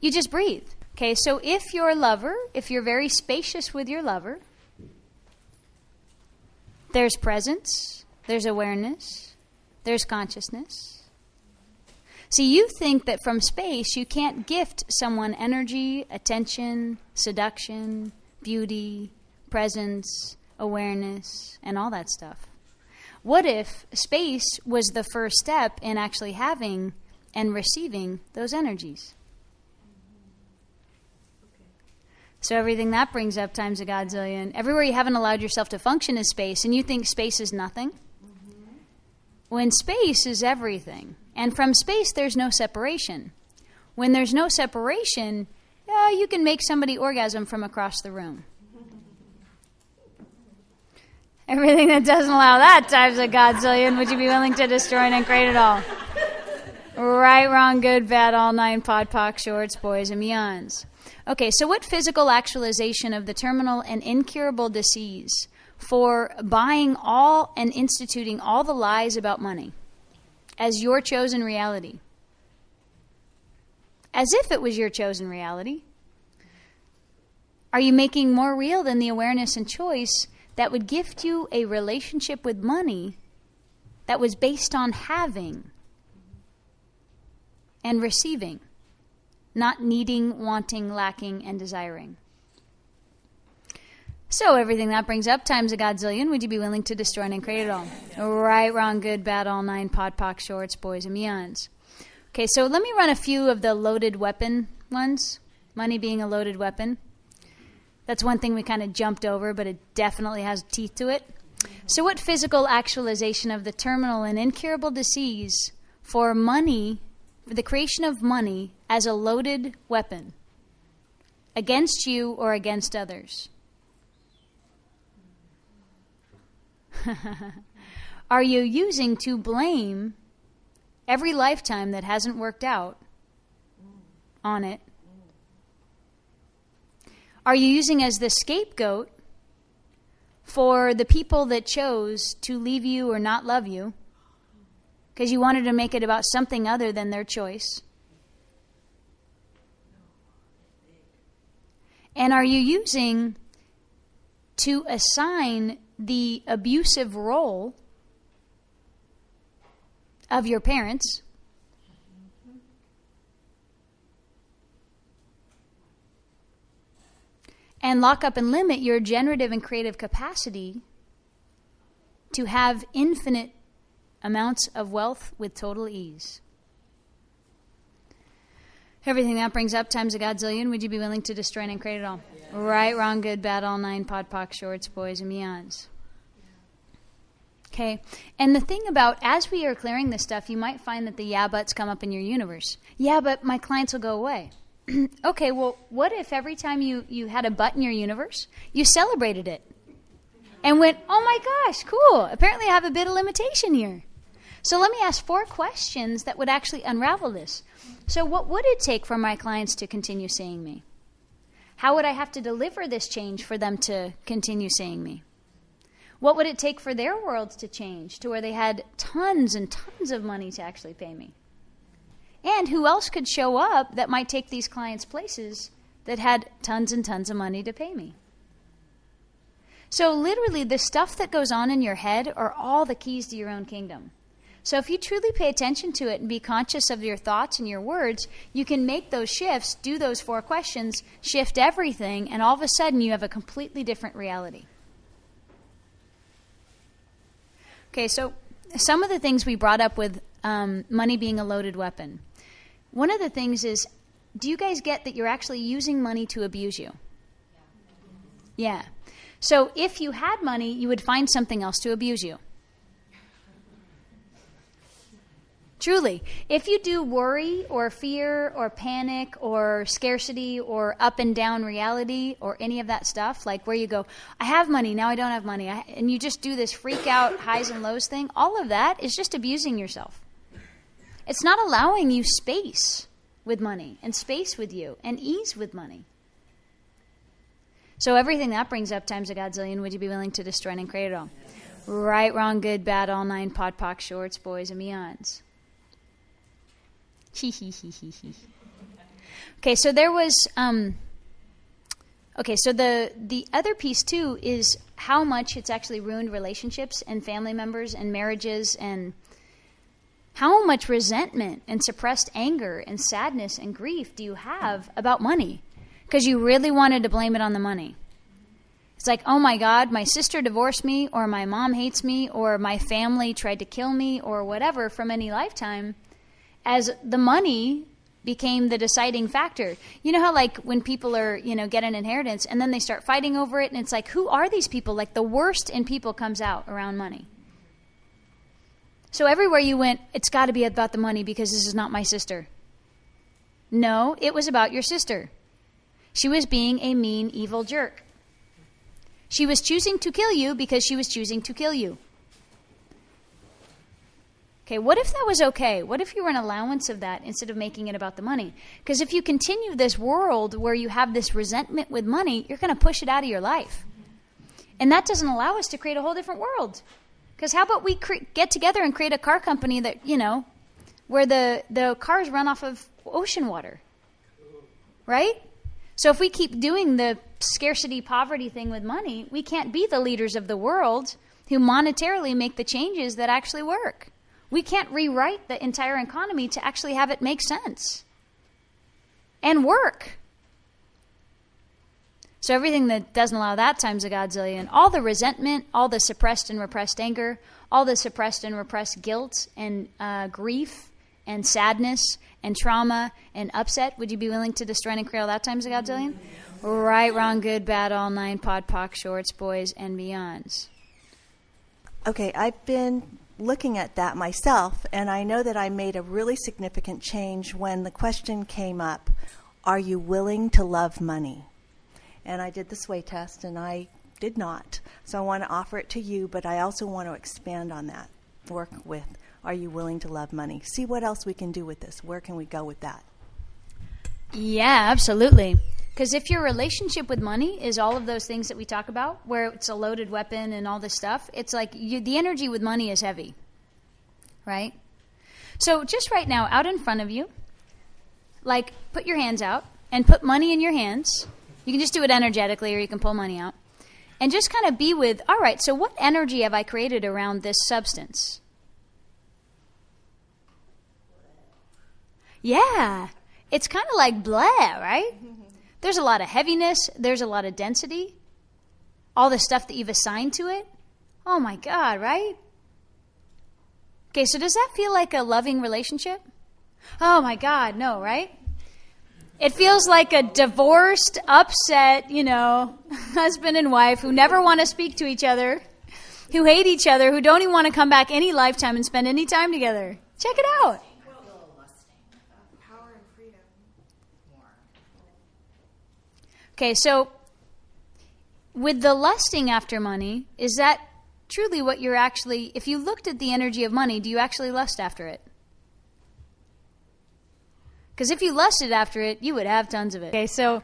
You just breathe. Okay, so if your lover, if you're very spacious with your lover, there's presence, there's awareness, there's consciousness. See, you think that from space you can't gift someone energy, attention, seduction, beauty, presence, awareness, and all that stuff. What if space was the first step in actually having and receiving those energies? So everything that brings up times a godzillion. Everywhere you haven't allowed yourself to function is space, and you think space is nothing? When space is everything. And from space, there's no separation. When there's no separation, you can make somebody orgasm from across the room. Everything that doesn't allow that times a godzillion, would you be willing to destroy and uncreate it all? Right, wrong, good, bad, all nine, pod, poc, shorts, boys, and beyonds. Okay, so what physical actualization of the terminal and incurable disease for buying all and instituting all the lies about money as your chosen reality? As if it was your chosen reality. Are you making more real than the awareness and choice that would gift you a relationship with money that was based on having and receiving, not needing, wanting, lacking, and desiring? So everything that brings up times a godzillion, would you be willing to destroy and create it all? Right, wrong, good, bad, all nine, pod, poc, shorts, boys, and beyonds. Okay, so let me run a few of the loaded weapon ones. Money being a loaded weapon. That's one thing we kind of jumped over, but it definitely has teeth to it. So what physical actualization of the terminal and incurable disease for money, for the creation of money as a loaded weapon against you or against others? Are you using to blame every lifetime that hasn't worked out on it? Are you using as the scapegoat for the people that chose to leave you or not love you because you wanted to make it about something other than their choice? And are you using to assign the abusive role of your parents and lock up and limit your generative and creative capacity to have infinite amounts of wealth with total ease? Everything that brings up times a godzillion, would you be willing to destroy and create it all? Yeah. Right, wrong, good, bad, all nine, pod, poc, shorts, boys, and beyonds. Okay, and the thing about, as we are clearing this stuff, you might find that the yeah buts come up in your universe. Yeah, but my clients will go away. Okay, well, what if every time you had a but in your universe, you celebrated it and went, oh my gosh, cool, apparently I have a bit of limitation here. So let me ask 4 questions that would actually unravel this. So what would it take for my clients to continue seeing me? How would I have to deliver this change for them to continue seeing me? What would it take for their worlds to change to where they had tons and tons of money to actually pay me? And who else could show up that might take these clients' places that had tons and tons of money to pay me? So literally the stuff that goes on in your head are all the keys to your own kingdom. So if you truly pay attention to it and be conscious of your thoughts and your words, you can make those shifts, do those 4 questions, shift everything, and all of a sudden you have a completely different reality. Okay, so some of the things we brought up with money being a loaded weapon. One of the things is, do you guys get that you're actually using money to abuse you? Yeah. So if you had money, you would find something else to abuse you. Truly, if you do worry or fear or panic or scarcity or up and down reality or any of that stuff, like where you go, I have money, now I don't have money, and you just do this freak out highs and lows thing, all of that is just abusing yourself. It's not allowing you space with money and space with you and ease with money. So everything that brings up times a godzillion, would you be willing to destroy and create it all? Yes. Right, wrong, good, bad, all nine, pod, poc, shorts, boys, and beyonds. Okay, so there was, so the other piece too is how much it's actually ruined relationships and family members and marriages, and how much resentment and suppressed anger and sadness and grief do you have about money? Because you really wanted to blame it on the money. It's like, oh my God, my sister divorced me, or my mom hates me, or my family tried to kill me, or whatever from any lifetime, as the money became the deciding factor. You know how like when people are, get an inheritance and then they start fighting over it, and it's like, who are these people? Like the worst in people comes out around money. So everywhere you went, it's got to be about the money because this is not my sister. No, it was about your sister. She was being a mean, evil jerk. She was choosing to kill you because she was choosing to kill you. Okay, what if that was okay? What if you were an allowance of that instead of making it about the money? Because if you continue this world where you have this resentment with money, you're going to push it out of your life. And that doesn't allow us to create a whole different world. Because how about we get together and create a car company that, where the cars run off of ocean water, right? So if we keep doing the scarcity poverty thing with money, we can't be the leaders of the world who monetarily make the changes that actually work. We can't rewrite the entire economy to actually have it make sense and work. So everything that doesn't allow that times a godzillion, all the resentment, all the suppressed and repressed anger, all the suppressed and repressed guilt and grief and sadness and trauma and upset, would you be willing to destroy and create all that times a godzillion? Right, wrong, good, bad, all nine, pod, poc, shorts, boys, and beyonds. Okay, I've been looking at that myself, and I know that I made a really significant change when the question came up, are you willing to love money? And I did the sway test, and I did not. So I want to offer it to you, but I also want to expand on that. Work with, are you willing to love money? See what else we can do with this. Where can we go with that? Yeah, absolutely. Because if your relationship with money is all of those things that we talk about, where it's a loaded weapon and all this stuff, it's like the energy with money is heavy, right? So just right now, out in front of you, like put your hands out and put money in your hands. You can just do it energetically or you can pull money out. And just kind of be with, all right, so what energy have I created around this substance? Yeah, it's kind of like blah, right? There's a lot of heaviness. There's a lot of density. All the stuff that you've assigned to it. Oh my God, right? Okay, so does that feel like a loving relationship? Oh my God, no, right? It feels like a divorced, upset, husband and wife who never want to speak to each other, who hate each other, who don't even want to come back any lifetime and spend any time together. Check it out. Okay, so with the lusting after money, is that truly what you're actually, if you looked at the energy of money, do you actually lust after it? Because if you lusted after it, you would have tons of it. Okay, so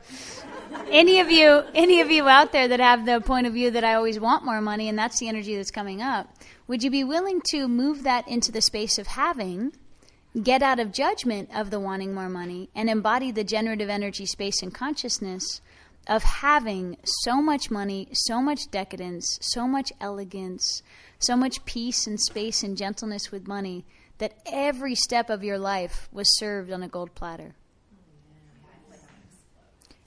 any of you out there that have the point of view that I always want more money and that's the energy that's coming up, would you be willing to move that into the space of having, get out of judgment of the wanting more money, and embody the generative energy space and consciousness of having so much money, so much decadence, so much elegance, so much peace and space and gentleness with money that every step of your life was served on a gold platter?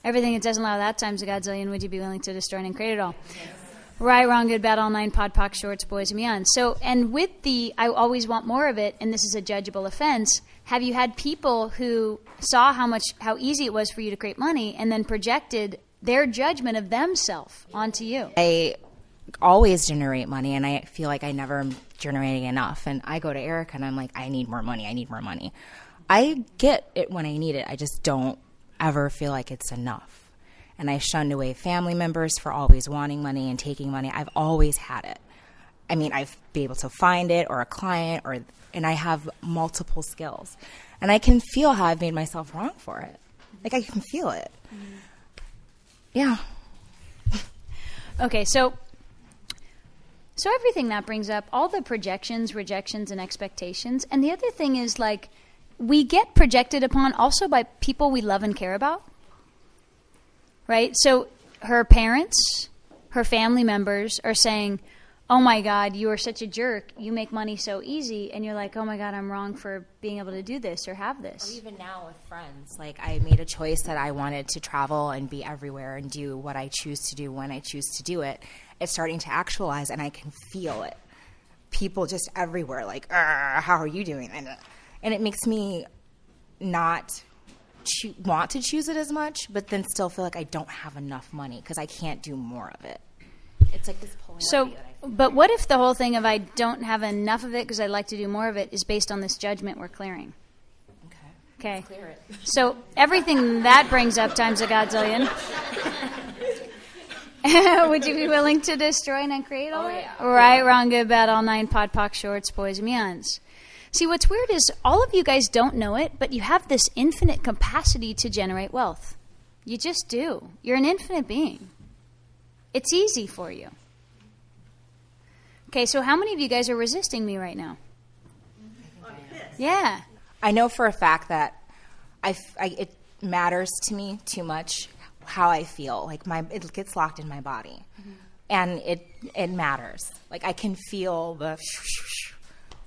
Everything that doesn't allow that times a godzillion, would you be willing to destroy and create it all? Yes. Right, wrong, good, bad, all nine, pod, poc, shorts, boys, and beyond. So, and with the I always want more of it, and this is a judgeable offense, have you had people who saw how easy it was for you to create money and then projected their judgment of themselves onto you? I always generate money, and I feel like I never am generating enough. And I go to Erica, and I'm like, I need more money. I need more money. I get it when I need it. I just don't ever feel like it's enough. And I shunned away family members for always wanting money and taking money. I've always had it. I mean, I've been able to find it or a client, and I have multiple skills. And I can feel how I've made myself wrong for it. Like, I can feel it. Mm-hmm. Yeah. Okay, so everything that brings up, all the projections, rejections, and expectations. And the other thing is, like, we get projected upon also by people we love and care about. Right? So her parents, her family members are saying, oh my God, you are such a jerk. You make money so easy. And you're like, oh my God, I'm wrong for being able to do this or have this. Or even now with friends. Like, I made a choice that I wanted to travel and be everywhere and do what I choose to do when I choose to do it. It's starting to actualize, and I can feel it. People just everywhere, like, how are you doing? And it makes me not want to choose it as much, but then still feel like I don't have enough money because I can't do more of it. It's like this polarity. So, but what if the whole thing of I don't have enough of it because I'd like to do more of it is based on this judgment we're clearing? Okay. So everything that brings up times a godzillion. Would you be willing to destroy and uncreate all that? Yeah. Right, wrong, good, bad, all nine, pod, poc, shorts, boys, and beyonds. See, what's weird is all of you guys don't know it, but you have this infinite capacity to generate wealth. You just do. You're an infinite being. It's easy for you. Okay, so how many of you guys are resisting me right now? Yeah. I know for a fact that it matters to me too much how I feel. Like it gets locked in my body, and it matters. Like I can feel the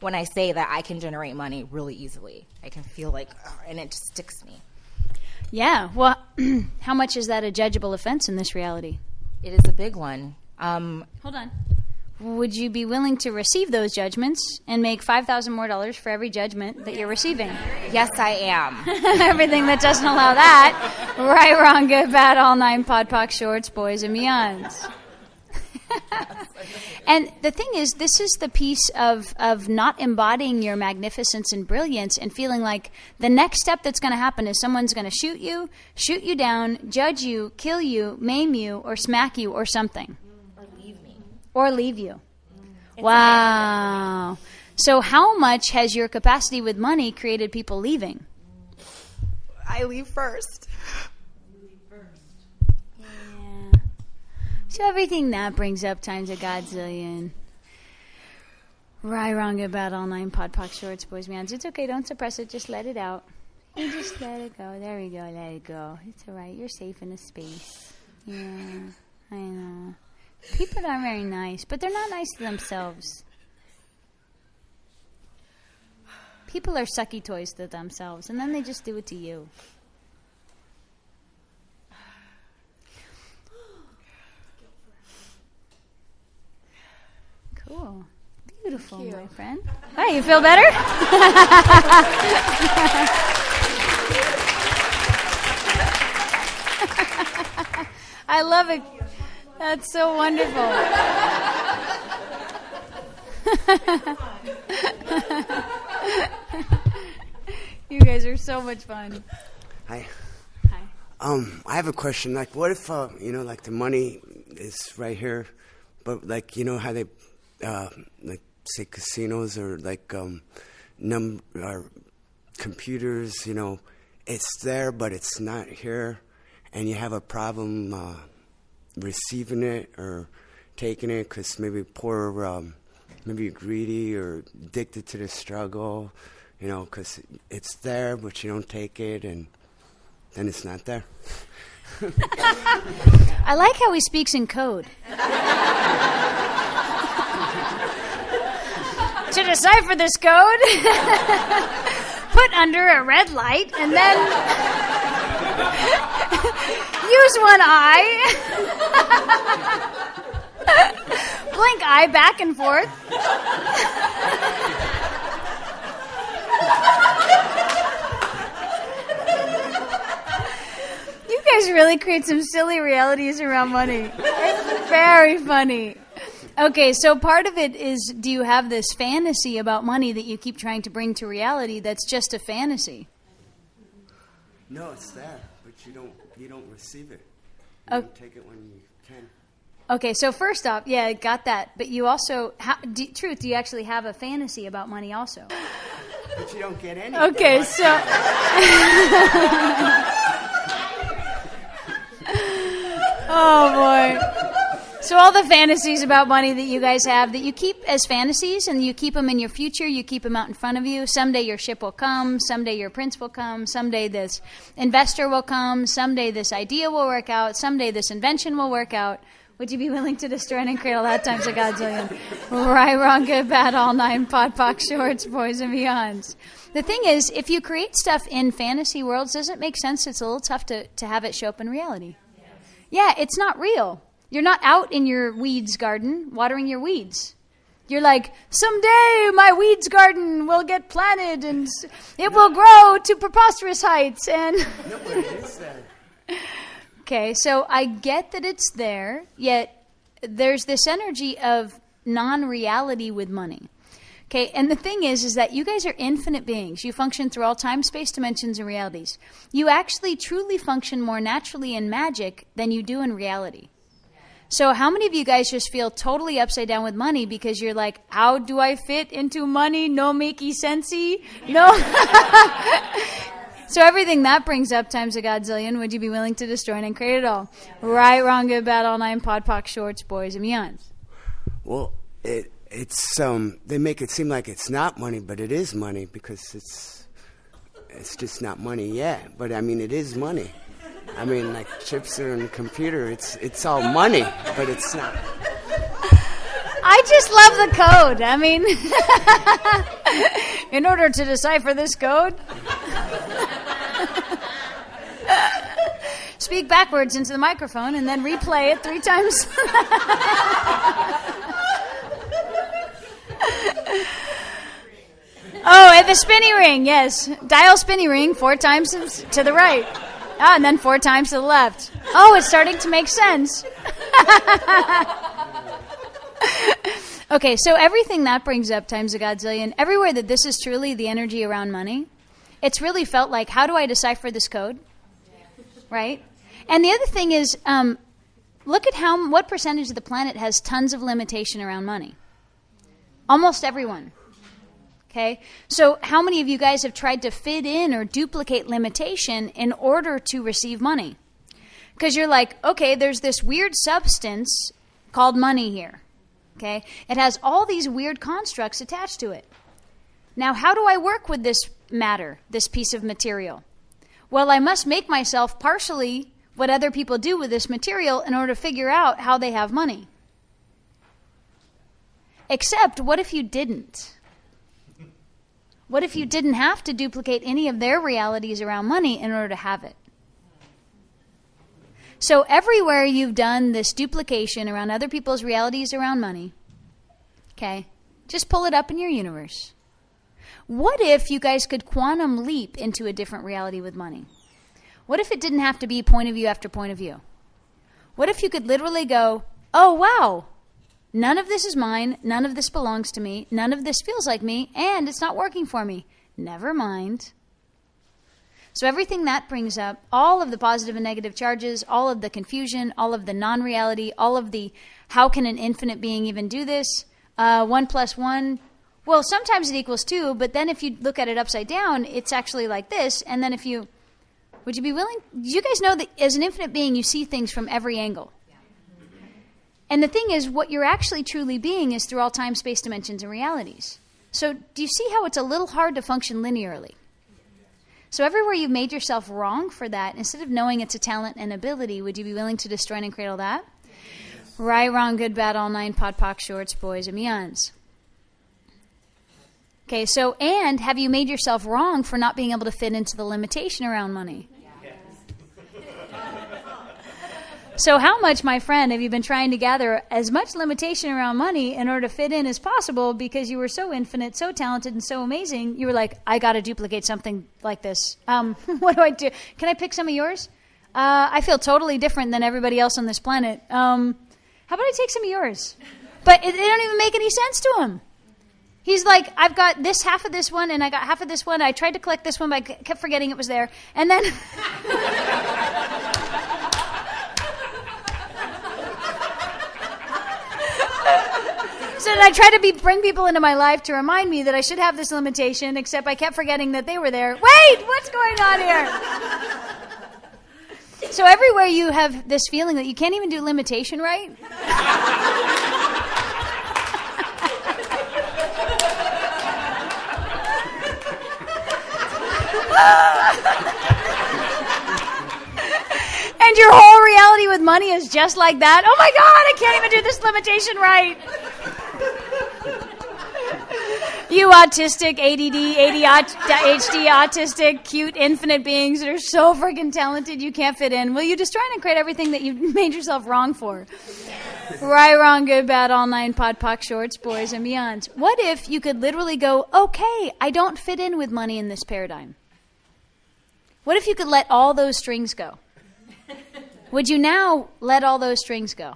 when I say that I can generate money really easily. I can feel like, and it just sticks me. Yeah. Well, how much is that a judgeable offense in this reality? It is a big one. Hold on. Would you be willing to receive those judgments and make $5,000 more for every judgment that you're receiving? Yes, I am. Everything that doesn't allow that. Right, wrong, good, bad, all nine, pod, poc, shorts, boys, and beyonds. And the thing is, this is the piece of not embodying your magnificence and brilliance and feeling like the next step that's going to happen is someone's going to shoot you down, judge you, kill you, maim you, or smack you, or something. Or leave you. Wow. So how much has your capacity with money created people leaving? I leave first. Yeah. So everything that brings up times a godzillion. Right, wrong, good, bad, all nine, pod, poc, shorts, boys, beyonds. It's okay. Don't suppress it. Just let it out. You just let it go. There we go. Let it go. It's all right. You're safe in a space. Yeah, I know. People are very nice, but they're not nice to themselves. People are sucky toys to themselves, and then they just do it to you. Cool. Beautiful, my friend. Hey, you feel better? I love it. That's so wonderful. You guys are so much fun. Hi. Hi. I have a question. Like, what if, like the money is right here, but like, you know how they, like, say casinos or like, or computers, it's there, but it's not here, and you have a problem, receiving it or taking it because maybe maybe you're greedy or addicted to the struggle, because it's there but you don't take it and then it's not there. I like how he speaks in code. To decipher this code, put under a red light and then use one eye. Blink eye back and forth. You guys really create some silly realities around money. It's very funny. Okay, so part of it is, do you have this fantasy about money that you keep trying to bring to reality that's just a fantasy? No, it's there, but you don't receive it. You don't take it when you can. Okay, so first off, yeah, got that. But you also, do you actually have a fantasy about money also? But you don't get any. Okay, so... Oh, boy. So all the fantasies about money that you guys have, that you keep as fantasies, and you keep them in your future, you keep them out in front of you. Someday your ship will come, someday your prince will come, someday this investor will come, someday this idea will work out, someday this invention will work out. Would you be willing to destroy and create all that times a godzillion? Right, wrong, good, bad, all nine, pod, poc, shorts, boys, and beyonds. The thing is, if you create stuff in fantasy worlds, does it make sense? It's a little tough to have it show up in reality. Yeah, it's not real. You're not out in your weeds garden watering your weeds. You're like, someday my weeds garden will get planted and it will grow to preposterous heights. And No, but it is there. Okay, so I get that it's there, yet there's this energy of non-reality with money. Okay, and the thing is that you guys are infinite beings. You function through all time, space, dimensions, and realities. You actually truly function more naturally in magic than you do in reality. So how many of you guys just feel totally upside down with money because you're like, how do I fit into money? No makey sensey? No. So everything that brings up times a godzillion, would you be willing to destroy and create it all? Right, wrong, good, bad, all nine, pod, poc, shorts, boys, and beyonds. Well, it's they make it seem like it's not money, but it is money because it's just not money yet. But I mean, it is money. I mean, like chips are in computer. It's all money, but it's not. I just love the code. I mean, in order to decipher this code, speak backwards into the microphone and then replay it 3 times. Oh, at the spinny ring, yes. Dial spinny ring 4 times to the right. Ah, and then 4 times to the left. Oh, it's starting to make sense. Okay, so everything that brings up times a godzillion, everywhere that this is truly the energy around money, it's really felt like, how do I decipher this code? Right? And the other thing is, look at what percentage of the planet has tons of limitation around money. Almost everyone. Okay? So how many of you guys have tried to fit in or duplicate limitation in order to receive money? Because you're like, okay, there's this weird substance called money here. Okay? It has all these weird constructs attached to it. Now, how do I work with this matter, this piece of material? Well, I must make myself partially what other people do with this material in order to figure out how they have money. Except, what if you didn't? What if you didn't have to duplicate any of their realities around money in order to have it? So everywhere you've done this duplication around other people's realities around money, okay, just pull it up in your universe. What if you guys could quantum leap into a different reality with money? What if it didn't have to be point of view after point of view? What if you could literally go, oh, wow, none of this is mine, none of this belongs to me, none of this feels like me, and it's not working for me. Never mind. So everything that brings up, all of the positive and negative charges, all of the confusion, all of the non-reality, all of the how can an infinite being even do this? 1 + 1, well, sometimes it equals 2, but then if you look at it upside down, it's actually like this. And then would you be willing? Do you guys know that as an infinite being, you see things from every angle? And the thing is, what you're actually truly being is through all time, space, dimensions, and realities. So do you see how it's a little hard to function linearly? So everywhere you've made yourself wrong for that, instead of knowing it's a talent and ability, would you be willing to destroy and create all that? Yes. Right, wrong, good, bad, all nine, pod, poc, shorts, boys, and beyonds. Okay, so, and have you made yourself wrong for not being able to fit into the limitation around money? So how much, my friend, have you been trying to gather as much limitation around money in order to fit in as possible because you were so infinite, so talented, and so amazing, you were like, I got to duplicate something like this. What do I do? Can I pick some of yours? I feel totally different than everybody else on this planet. How about I take some of yours? But they don't even make any sense to him. He's like, I've got this half of this one, and I got half of this one. I tried to collect this one, but I kept forgetting it was there. And then... So then I try to bring people into my life to remind me that I should have this limitation, except I kept forgetting that they were there. Wait, what's going on here? So everywhere you have this feeling that you can't even do limitation right. And your whole reality with money is just like that. Oh my God, I can't even do this limitation right. You autistic, ADD, ADHD, autistic, cute, infinite beings that are so freaking talented you can't fit in. Will you destroy and create everything that you've made yourself wrong for? Yes. Right, wrong, good, bad, all nine, pod, poc, shorts, boys, and beyonds. What if you could literally go, okay, I don't fit in with money in this paradigm? What if you could let all those strings go? Would you now let all those strings go?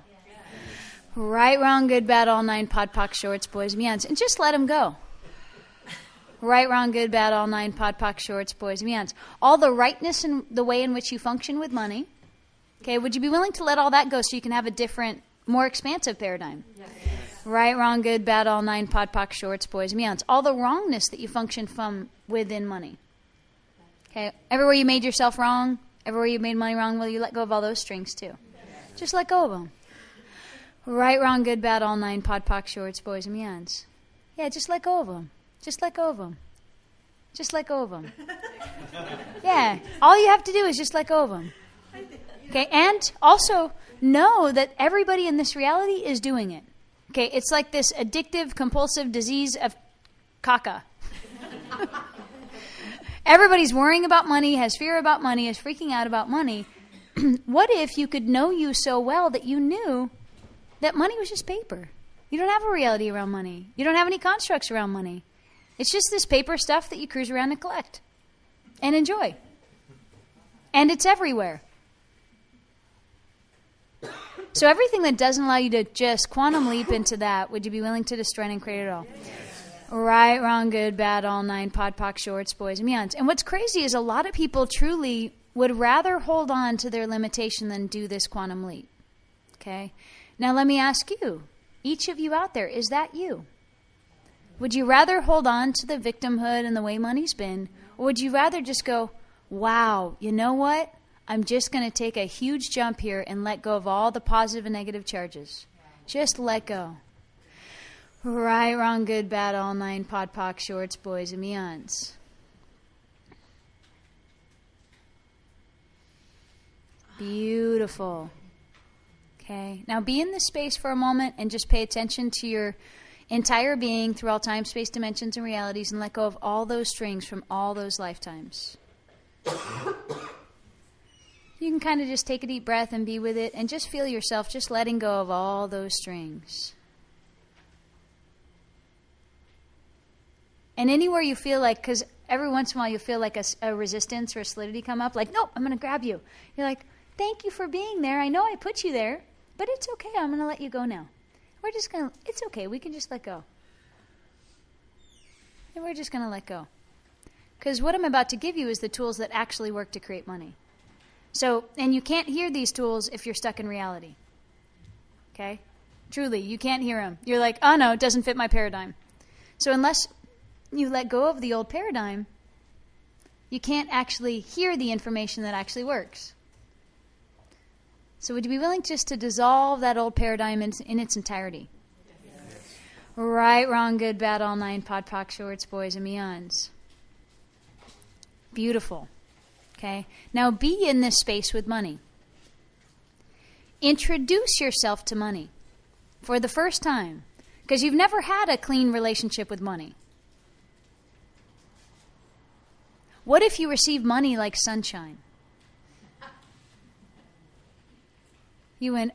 Right, wrong, good, bad, all nine, pod, poc, shorts, boys, and beyonds, and just let them go. Right, wrong, good, bad, all nine, pod, poc, shorts, boys, and beyonds. All the rightness in the way in which you function with money. Okay, would you be willing to let all that go so you can have a different, more expansive paradigm? Yes. Right, wrong, good, bad, all nine, pod, poc, shorts, boys, and beyonds. All the wrongness that you function from within money. Okay, everywhere you made yourself wrong, everywhere you made money wrong, will you let go of all those strings too? Yes. Just let go of them. Right, wrong, good, bad, all nine, pod, poc, shorts, boys, and beyonds. Yeah, just let go of them. Just let go of them. Just let go of them. Yeah, all you have to do is just let go of them. Okay, and also know that everybody in this reality is doing it. Okay, it's like this addictive, compulsive disease of caca. Everybody's worrying about money, has fear about money, is freaking out about money. What if you could know you so well that you knew that money was just paper? You don't have a reality around money. You don't have any constructs around money. It's just this paper stuff that you cruise around and collect and enjoy. And it's everywhere. So everything that doesn't allow you to just quantum leap into that, would you be willing to destroy and create it all? Yes. Right, wrong, good, bad, all nine, pod, poc, shorts, boys, and beyonds. And what's crazy is a lot of people truly would rather hold on to their limitation than do this quantum leap. Okay? Now let me ask you, each of you out there, is that you? Would you rather hold on to the victimhood and the way money's been, or would you rather just go, wow, you know what? I'm just going to take a huge jump here and let go of all the positive and negative charges. Just let go. Right, wrong, good, bad, all nine, pod, poc, shorts, boys, and beyonds. Beautiful. Okay, now be in this space for a moment and just pay attention to your entire being through all time, space, dimensions, and realities, and let go of all those strings from all those lifetimes. You can kind of just take a deep breath and be with it and just feel yourself just letting go of all those strings. And anywhere you feel like, because every once in a while you feel like a resistance or a solidity come up, like, nope, I'm going to grab you. You're like, thank you for being there. I know I put you there, but it's okay. I'm going to let you go now. We're just going to, it's okay. We can just let go. And we're just going to let go. Because what I'm about to give you is the tools that actually work to create money. So, and you can't hear these tools if you're stuck in reality. Okay? Truly, you can't hear them. You're like, oh no, it doesn't fit my paradigm. So unless you let go of the old paradigm, you can't actually hear the information that actually works. So would you be willing just to dissolve that old paradigm in its entirety? Yes. Right, wrong, good, bad, all nine, pod, poc, shorts, boys, and beyonds. Beautiful. Okay? Now be in this space with money. Introduce yourself to money for the first time, because you've never had a clean relationship with money. What if you receive money like sunshine? You went,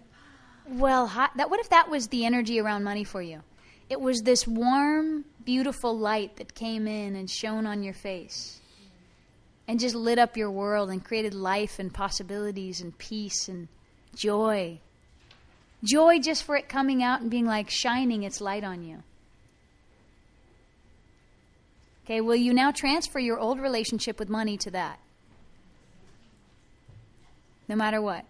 well, what if that was the energy around money for you? It was this warm, beautiful light that came in and shone on your face and just lit up your world and created life and possibilities and peace and joy. Joy just for it coming out and being like shining its light on you. Okay, will you now transfer your old relationship with money to that? No matter what.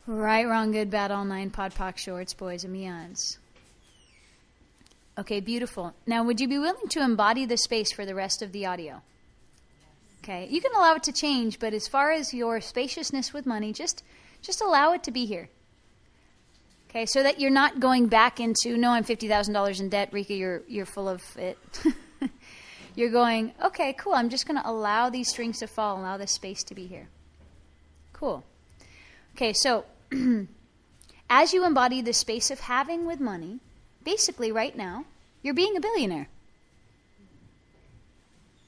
Right, wrong, good, bad, all nine, pod, poc, shorts, boys, and beyonds. Okay, beautiful. Now, would you be willing to embody the space for the rest of the audio? Okay, you can allow it to change, but as far as your spaciousness with money, just allow it to be here. Okay, so that you're not going back into, no, I'm $50,000 in debt, Rikka, you're full of it. You're going, okay, cool, I'm just going to allow these strings to fall, allow this space to be here. Cool. Okay, so as you embody the space of having with money, basically right now, you're being a billionaire.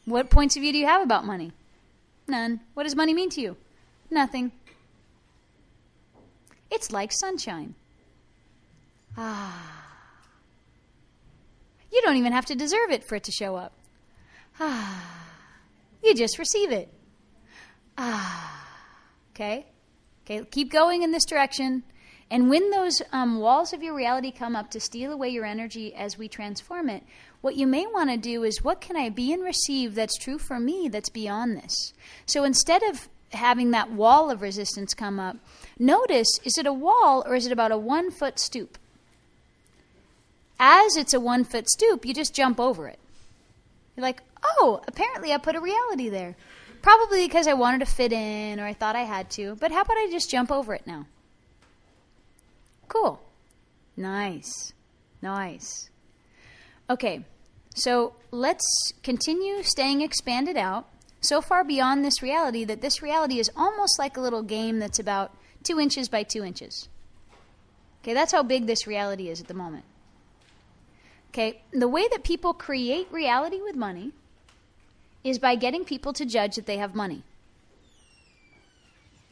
What points of view do you have about money? None. What does money mean to you? Nothing. It's like sunshine. Ah. You don't even have to deserve it for it to show up. Ah. You just receive it. Ah. Okay? Okay, keep going in this direction. And when those walls of your reality come up to steal away your energy as we transform it, what you may want to do is, what can I be and receive that's true for me that's beyond this? So instead of having that wall of resistance come up, notice, is it a wall or is it about a 1 foot stoop? As it's a 1 foot stoop, you just jump over it. You're like, oh, apparently I put a reality there. Probably because I wanted to fit in or I thought I had to, but how about I just jump over it now? Cool. Nice. Nice. Okay, so let's continue staying expanded out so far beyond this reality that this reality is almost like a little game that's about 2 inches by 2 inches. Okay, that's how big this reality is at the moment. Okay, the way that people create reality with money is by getting people to judge that they have money.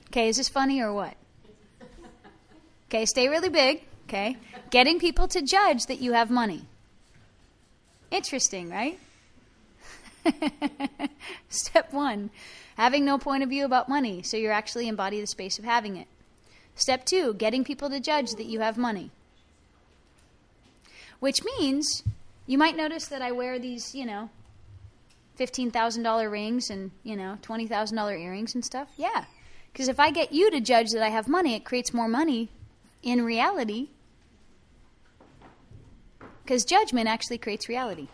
Okay, is this funny or what? Okay, stay really big, okay? Getting people to judge that you have money. Interesting, right? Step 1, having no point of view about money, so you actually embody the space of having it. Step 2, getting people to judge that you have money. Which means you might notice that I wear these, $15,000 rings and, $20,000 earrings and stuff. Yeah, because if I get you to judge that I have money, it creates more money in reality. Because judgment actually creates reality.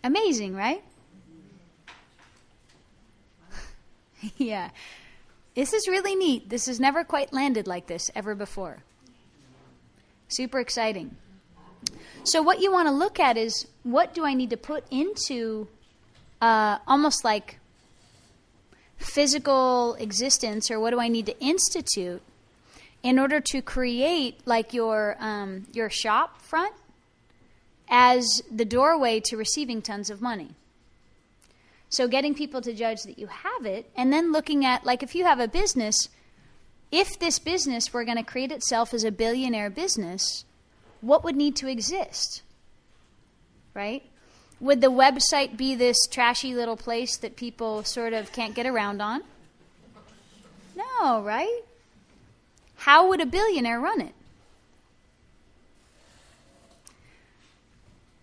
Amazing, right? Yeah. This is really neat. This has never quite landed like this ever before. Super exciting. So what you want to look at is, what do I need to put into almost like physical existence, or what do I need to institute in order to create like your shop front as the doorway to receiving tons of money. So getting people to judge that you have it, and then looking at, like, if you have a business, if this business were going to create itself as a billionaire business, what would need to exist? Right? Would the website be this trashy little place that people sort of can't get around on? No, right? How would a billionaire run it?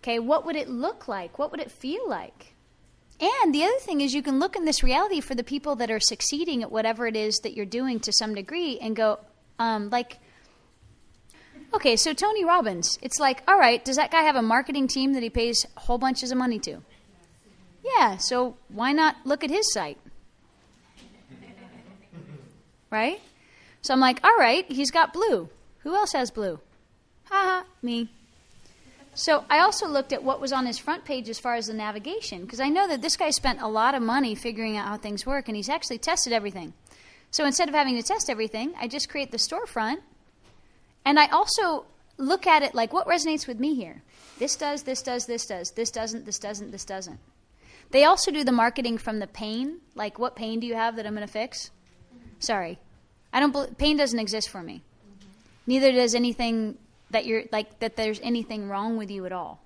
Okay, what would it look like? What would it feel like? And the other thing is, you can look in this reality for the people that are succeeding at whatever it is that you're doing to some degree and go, okay, so Tony Robbins, it's like, all right, does that guy have a marketing team that he pays whole bunches of money to? Yeah, so why not look at his site? Right? So I'm like, all right, he's got blue. Who else has blue? Haha, me. So I also looked at what was on his front page as far as the navigation, because I know that this guy spent a lot of money figuring out how things work, and he's actually tested everything. So instead of having to test everything, I just create the storefront, and I also look at it like, what resonates with me here? This does, this does, this does. This doesn't, this doesn't, this doesn't. They also do the marketing from the pain, like, what pain do you have that I'm going to fix? Sorry. Pain doesn't exist for me. Neither does anything that you're like, that there's anything wrong with you at all.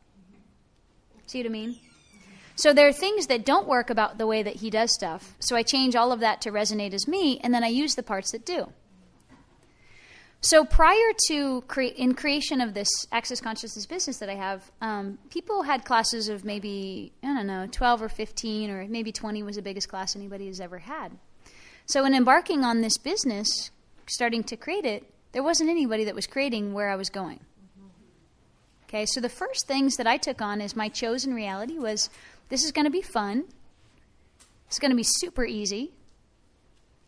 See what I mean? So there are things that don't work about the way that he does stuff. So I change all of that to resonate as me, and then I use the parts that do. So prior to in creation of this Access Consciousness business that I have, people had classes of maybe, 12 or 15, or maybe 20 was the biggest class anybody has ever had. So in embarking on this business, starting to create it, there wasn't anybody that was creating where I was going. Okay, so the first things that I took on as my chosen reality was, this is going to be fun, it's going to be super easy,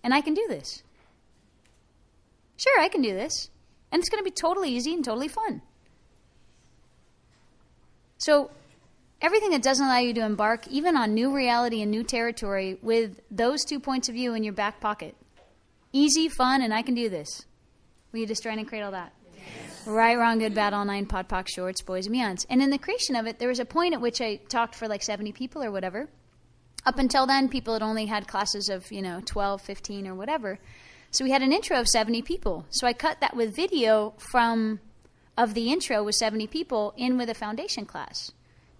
and I can do this. Sure, I can do this, and it's going to be totally easy and totally fun. So everything that doesn't allow you to embark even on new reality and new territory with those 2 points of view in your back pocket, easy, fun, and I can do this. Were you just trying to create all that? Yes. Right, wrong, good, bad, all nine, pod, poc, shorts, boys, and beyonds. And in the creation of it, there was a point at which I talked for like 70 people or whatever. Up until then, people had only had classes of, 12, 15 or whatever. So we had an intro of 70 people. So I cut that with video of the intro with 70 people in with a foundation class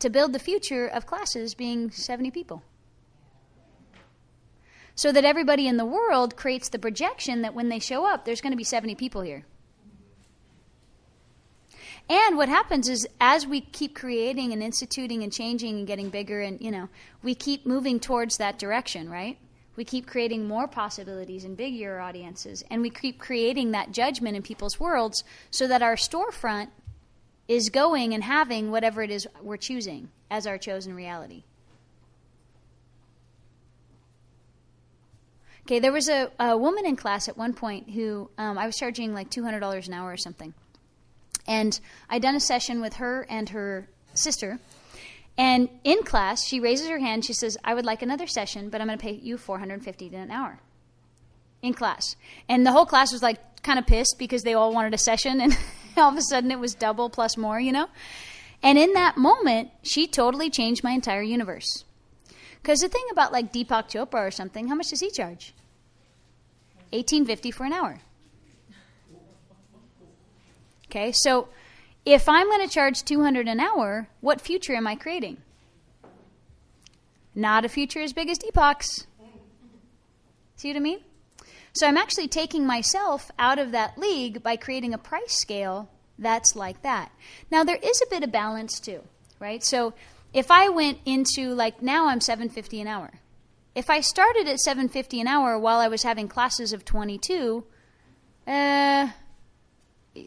to build the future of classes being 70 people. so that everybody in the world creates the projection that when they show up, there's going to be 70 people here. And what happens is as we keep creating and instituting and changing and getting bigger and, we keep moving towards that direction, right? We keep creating more possibilities and bigger audiences. And we keep creating that judgment in people's worlds so that our storefront is going and having whatever it is we're choosing as our chosen reality. Okay, there was a woman in class at one point who I was charging like $200 an hour or something. And I'd done a session with her and her sister. And in class, she raises her hand. She says, I would like another session, but I'm going to pay you $450 an hour. In class. And the whole class was like kind of pissed because they all wanted a session. And all of a sudden it was double plus more, And in that moment, she totally changed my entire universe. Because the thing about like Deepak Chopra or something, how much does he charge? $18.50 for an hour. Okay, so if I'm going to charge $200 an hour, what future am I creating? Not a future as big as Deepak's. See what I mean? So I'm actually taking myself out of that league by creating a price scale that's like that. Now there is a bit of balance too, right? So if I went into like now I'm $7.50 an hour. If I started at $7.50 an hour while I was having classes of 22,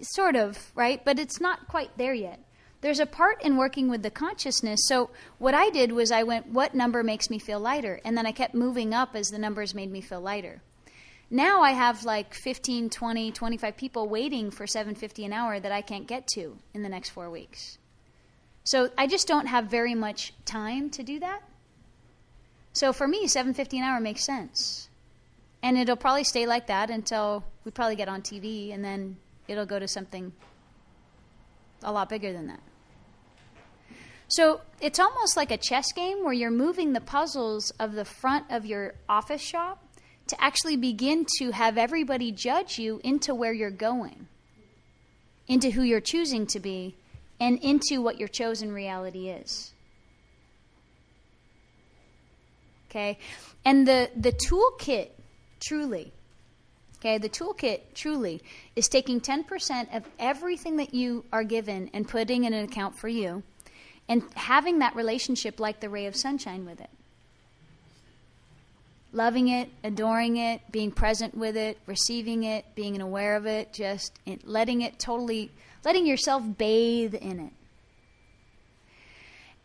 sort of, right? But it's not quite there yet. There's a part in working with the consciousness. So what I did was I went, what number makes me feel lighter? And then I kept moving up as the numbers made me feel lighter. Now I have like 15, 20, 25 people waiting for $7.50 an hour that I can't get to in the next 4 weeks. So I just don't have very much time to do that. So for me, $7.50 an hour makes sense. And it'll probably stay like that until we probably get on TV, and then it'll go to something a lot bigger than that. So it's almost like a chess game where you're moving the puzzles of the front of your office shop to actually begin to have everybody judge you into where you're going, into who you're choosing to be, and into what your chosen reality is. Okay? And the toolkit, truly, okay, the toolkit truly is taking 10% of everything that you are given and putting in an account for you and having that relationship like the ray of sunshine with it. Loving it, adoring it, being present with it, receiving it, being aware of it, just letting yourself bathe in it.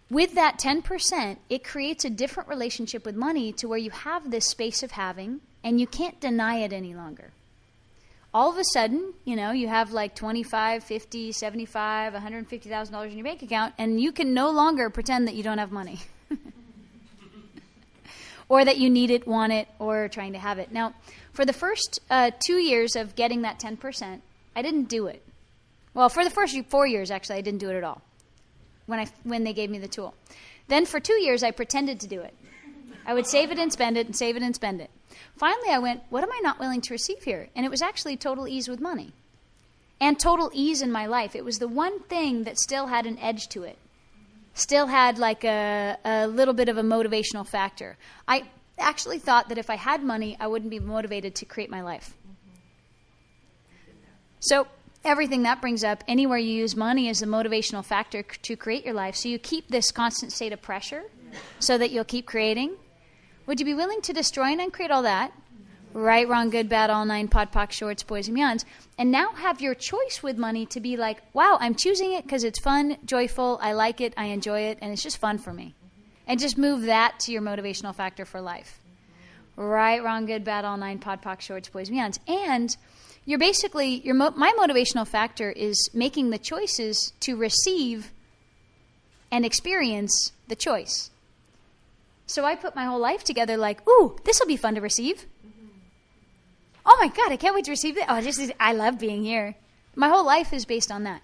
With that 10%, it creates a different relationship with money to where you have this space of having and you can't deny it any longer. All of a sudden, you have like $25, $50, $75, $150,000 in your bank account, and you can no longer pretend that you don't have money. Or that you need it, want it, or trying to have it. Now, for the first 2 years of getting that 10%, I didn't do it. Well, for the first 4 years, actually, I didn't do it at all when they gave me the tool. Then for 2 years, I pretended to do it. I would save it and spend it and save it and spend it. Finally, I went, what am I not willing to receive here? And it was actually total ease with money and total ease in my life. It was the one thing that still had an edge to it. Still had like a little bit of a motivational factor. I actually thought that if I had money, I wouldn't be motivated to create my life. So everything that brings up, anywhere you use money as a motivational factor to create your life, so you keep this constant state of pressure so that you'll keep creating. Would you be willing to destroy and uncreate all that? Right, wrong, good, bad, all nine, pod, poc, shorts, boys, and beyonds. And now have your choice with money to be like, wow, I'm choosing it because it's fun, joyful, I like it, I enjoy it, and it's just fun for me. And just move that to your motivational factor for life. Right, wrong, good, bad, all nine, pod, poc, shorts, boys, and beyonds. And you're basically, my motivational factor is making the choices to receive and experience the choice. So I put my whole life together like, ooh, this will be fun to receive. Oh my God, I can't wait to receive it. Oh, I love being here. My whole life is based on that.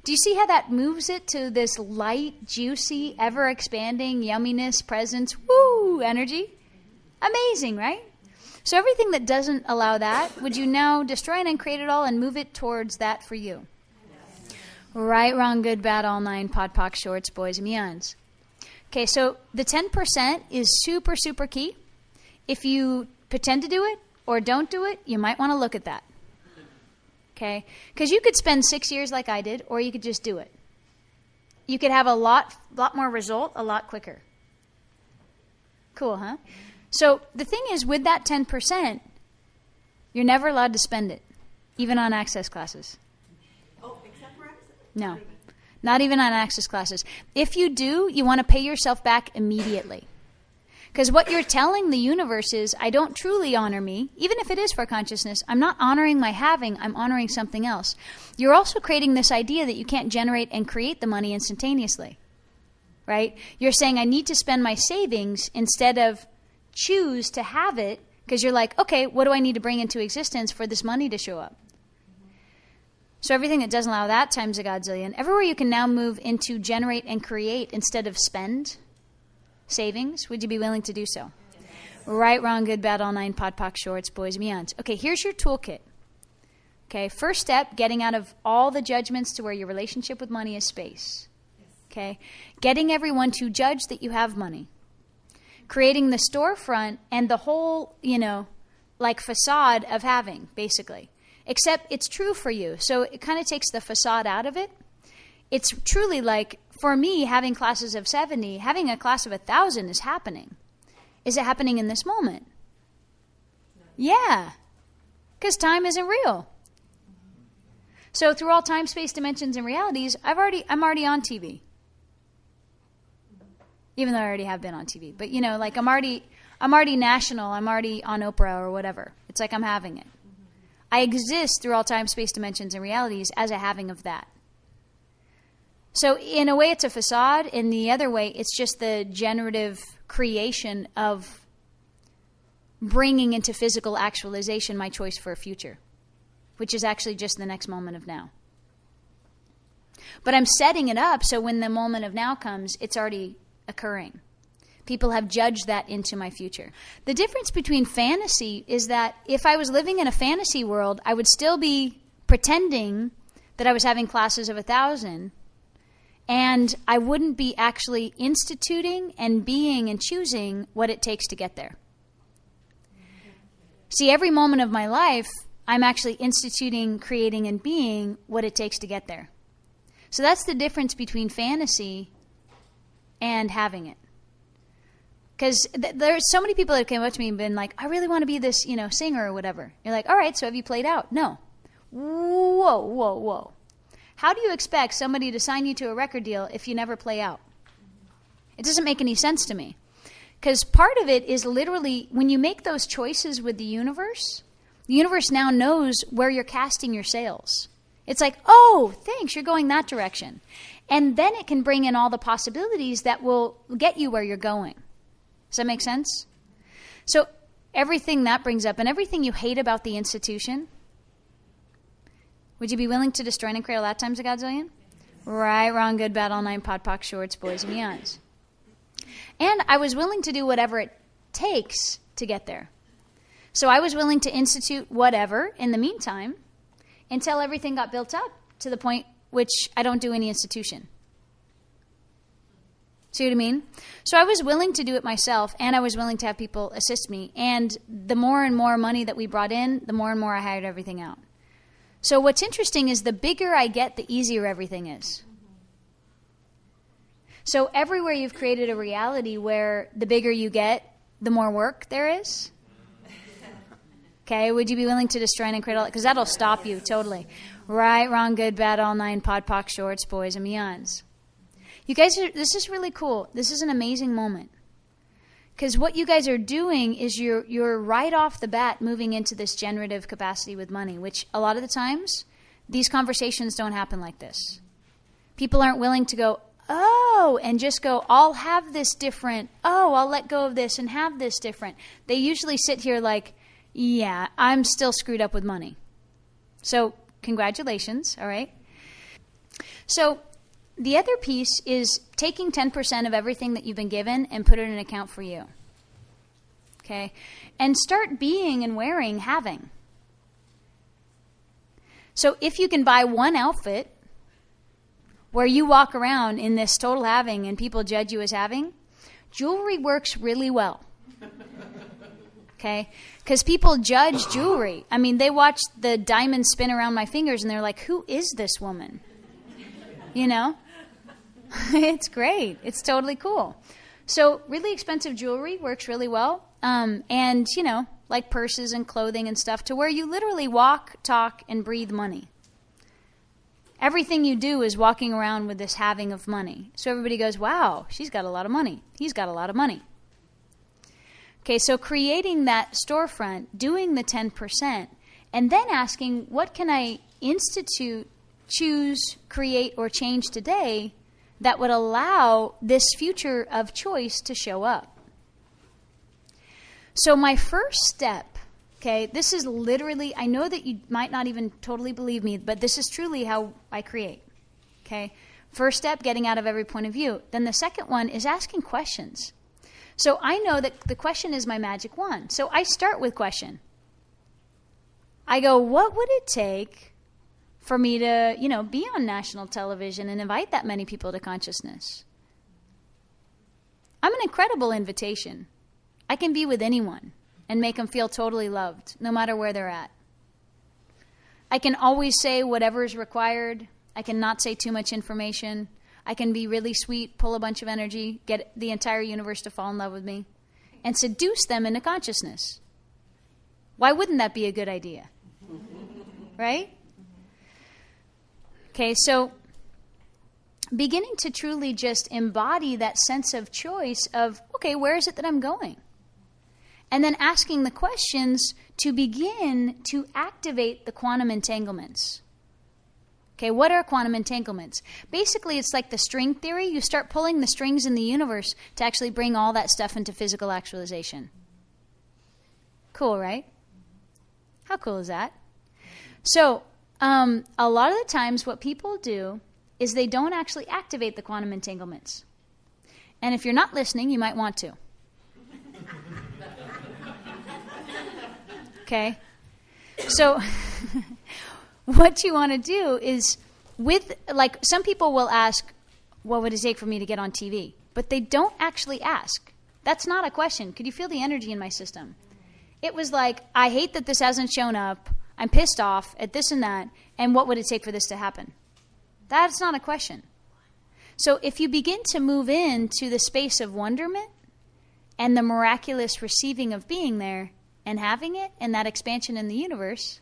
Do you see how that moves it to this light, juicy, ever-expanding yumminess, presence, woo, energy? Amazing, right? So everything that doesn't allow that, would you now destroy and uncreate it all and move it towards that for you? Yes. Right, wrong, good, bad, all nine, pod, poc, shorts, boys, and beyonds. Okay, so the 10% is super, super key. If you pretend to do it or don't do it, you might want to look at that. Okay? Because you could spend 6 years like I did, or you could just do it. You could have a lot more result a lot quicker. Cool, huh? So the thing is, with that 10%, you're never allowed to spend it, even on access classes. Oh, except for access? No, not even on access classes. If you do, you want to pay yourself back immediately. Because what you're telling the universe is, I don't truly honor me, even if it is for consciousness. I'm not honoring my having, I'm honoring something else. You're also creating this idea that you can't generate and create the money instantaneously, right? You're saying, I need to spend my savings instead of choose to have it, because you're like, okay, what do I need to bring into existence for this money to show up? So everything that doesn't allow that times a godzillion. Everywhere you can now move into generate and create instead of spend savings, would you be willing to do so? Yes. Right, wrong, good, bad, all nine, pod, poc, shorts, boys, and beyonds. Okay, here's your toolkit. Okay, first step, getting out of all the judgments to where your relationship with money is space. Okay, getting everyone to judge that you have money. Creating the storefront and the whole, like facade of having, basically. Except it's true for you. So it kind of takes the facade out of it. It's truly like, for me, having classes of 70, having a class of 1,000 is happening. Is it happening in this moment? Yeah. Because time isn't real. So through all time, space, dimensions, and realities, I'm already on TV. Even though I already have been on TV. But like I'm already national, I'm already on Oprah or whatever. It's like I'm having it. I exist through all time, space, dimensions, and realities as a having of that. So in a way it's a facade, in the other way it's just the generative creation of bringing into physical actualization my choice for a future, which is actually just the next moment of now. But I'm setting it up so when the moment of now comes, it's already occurring. People have judged that into my future. The difference between fantasy is that if I was living in a fantasy world, I would still be pretending that I was having classes of 1,000, and I wouldn't be actually instituting and being and choosing what it takes to get there. See, every moment of my life, I'm actually instituting, creating, and being what it takes to get there. So that's the difference between fantasy and having it. Because there's so many people that came up to me and been like, I really want to be this, singer or whatever. You're like, all right, so have you played out? No. Whoa. How do you expect somebody to sign you to a record deal if you never play out? It doesn't make any sense to me. Because part of it is literally, when you make those choices with the universe now knows where you're casting your sails. It's like, oh, thanks, you're going that direction. And then it can bring in all the possibilities that will get you where you're going. Does that make sense? So everything that brings up and everything you hate about the institution, would you be willing to destroy and create all that times a godzillion? Right, wrong, good, bad, all nine, pod, poc, shorts, boys, and beyonds. And I was willing to do whatever it takes to get there. So I was willing to institute whatever in the meantime until everything got built up to the point which I don't do any institution. See what I mean? So I was willing to do it myself, and I was willing to have people assist me. And the more and more money that we brought in, the more and more I hired everything out. So what's interesting is the bigger I get, the easier everything is. So everywhere you've created a reality where the bigger you get, the more work there is. Okay, would you be willing to destroy and create all that? Because that'll stop you totally. Right, wrong, good, bad, all nine, pod, poc, shorts, boys, and beyonds. You guys, this is really cool. This is an amazing moment. Because what you guys are doing is you're right off the bat moving into this generative capacity with money, which a lot of the times, these conversations don't happen like this. People aren't willing to go, oh, and just go, I'll have this different. Oh, I'll let go of this and have this different. They usually sit here like, yeah, I'm still screwed up with money. So congratulations, all right? So the other piece is taking 10% of everything that you've been given and put it in an account for you. Okay? And start being and wearing having. So if you can buy one outfit where you walk around in this total having and people judge you as having, jewelry works really well. Okay? Because people judge jewelry. I mean, they watch the diamond spin around my fingers and they're like, who is this woman? You know? It's great. It's totally cool. So really expensive jewelry works really well. And, you know, like purses and clothing and stuff, to where you literally walk, talk, and breathe money. Everything you do is walking around with this having of money. So everybody goes, wow, she's got a lot of money. He's got a lot of money. Okay, so creating that storefront, doing the 10%, and then asking, what can I institute, choose, create, or change today that would allow this future of choice to show up? So my first step, okay, this is literally, I know that you might not even totally believe me, but this is truly how I create, okay? First step, getting out of every point of view. Then the second one is asking questions. So I know that the question is my magic wand. So I start with question. I go, what would it take for me to, you know, be on national television and invite that many people to consciousness? I'm an incredible invitation. I can be with anyone and make them feel totally loved, no matter where they're at. I can always say whatever is required. I can not say too much information. I can be really sweet, pull a bunch of energy, get the entire universe to fall in love with me, and seduce them into consciousness. Why wouldn't that be a good idea? Right? Okay, so beginning to truly just embody that sense of choice of, okay, where is it that I'm going? And then asking the questions to begin to activate the quantum entanglements. Okay, what are quantum entanglements? Basically, it's like the string theory. You start pulling the strings in the universe to actually bring all that stuff into physical actualization. Cool, right? How cool is that? So, a lot of the times what people do is they don't actually activate the quantum entanglements. And if you're not listening, you might want to. Okay? So, what you want to do is, with, like, some people will ask, what would it take for me to get on TV? But they don't actually ask. That's not a question. Could you feel the energy in my system? It was like, I hate that this hasn't shown up. I'm pissed off at this and that. And what would it take for this to happen? That's not a question. So if you begin to move into the space of wonderment and the miraculous receiving of being there and having it and that expansion in the universe,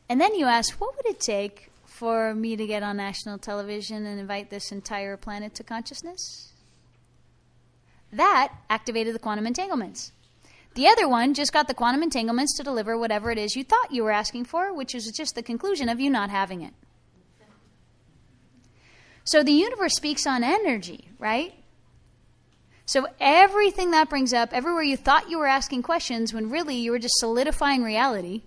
and then you ask, what would it take for me to get on national television and invite this entire planet to consciousness? That activated the quantum entanglements. The other one just got the quantum entanglements to deliver whatever it is you thought you were asking for, which is just the conclusion of you not having it. So the universe speaks on energy, right? So everything that brings up, everywhere you thought you were asking questions when really you were just solidifying reality,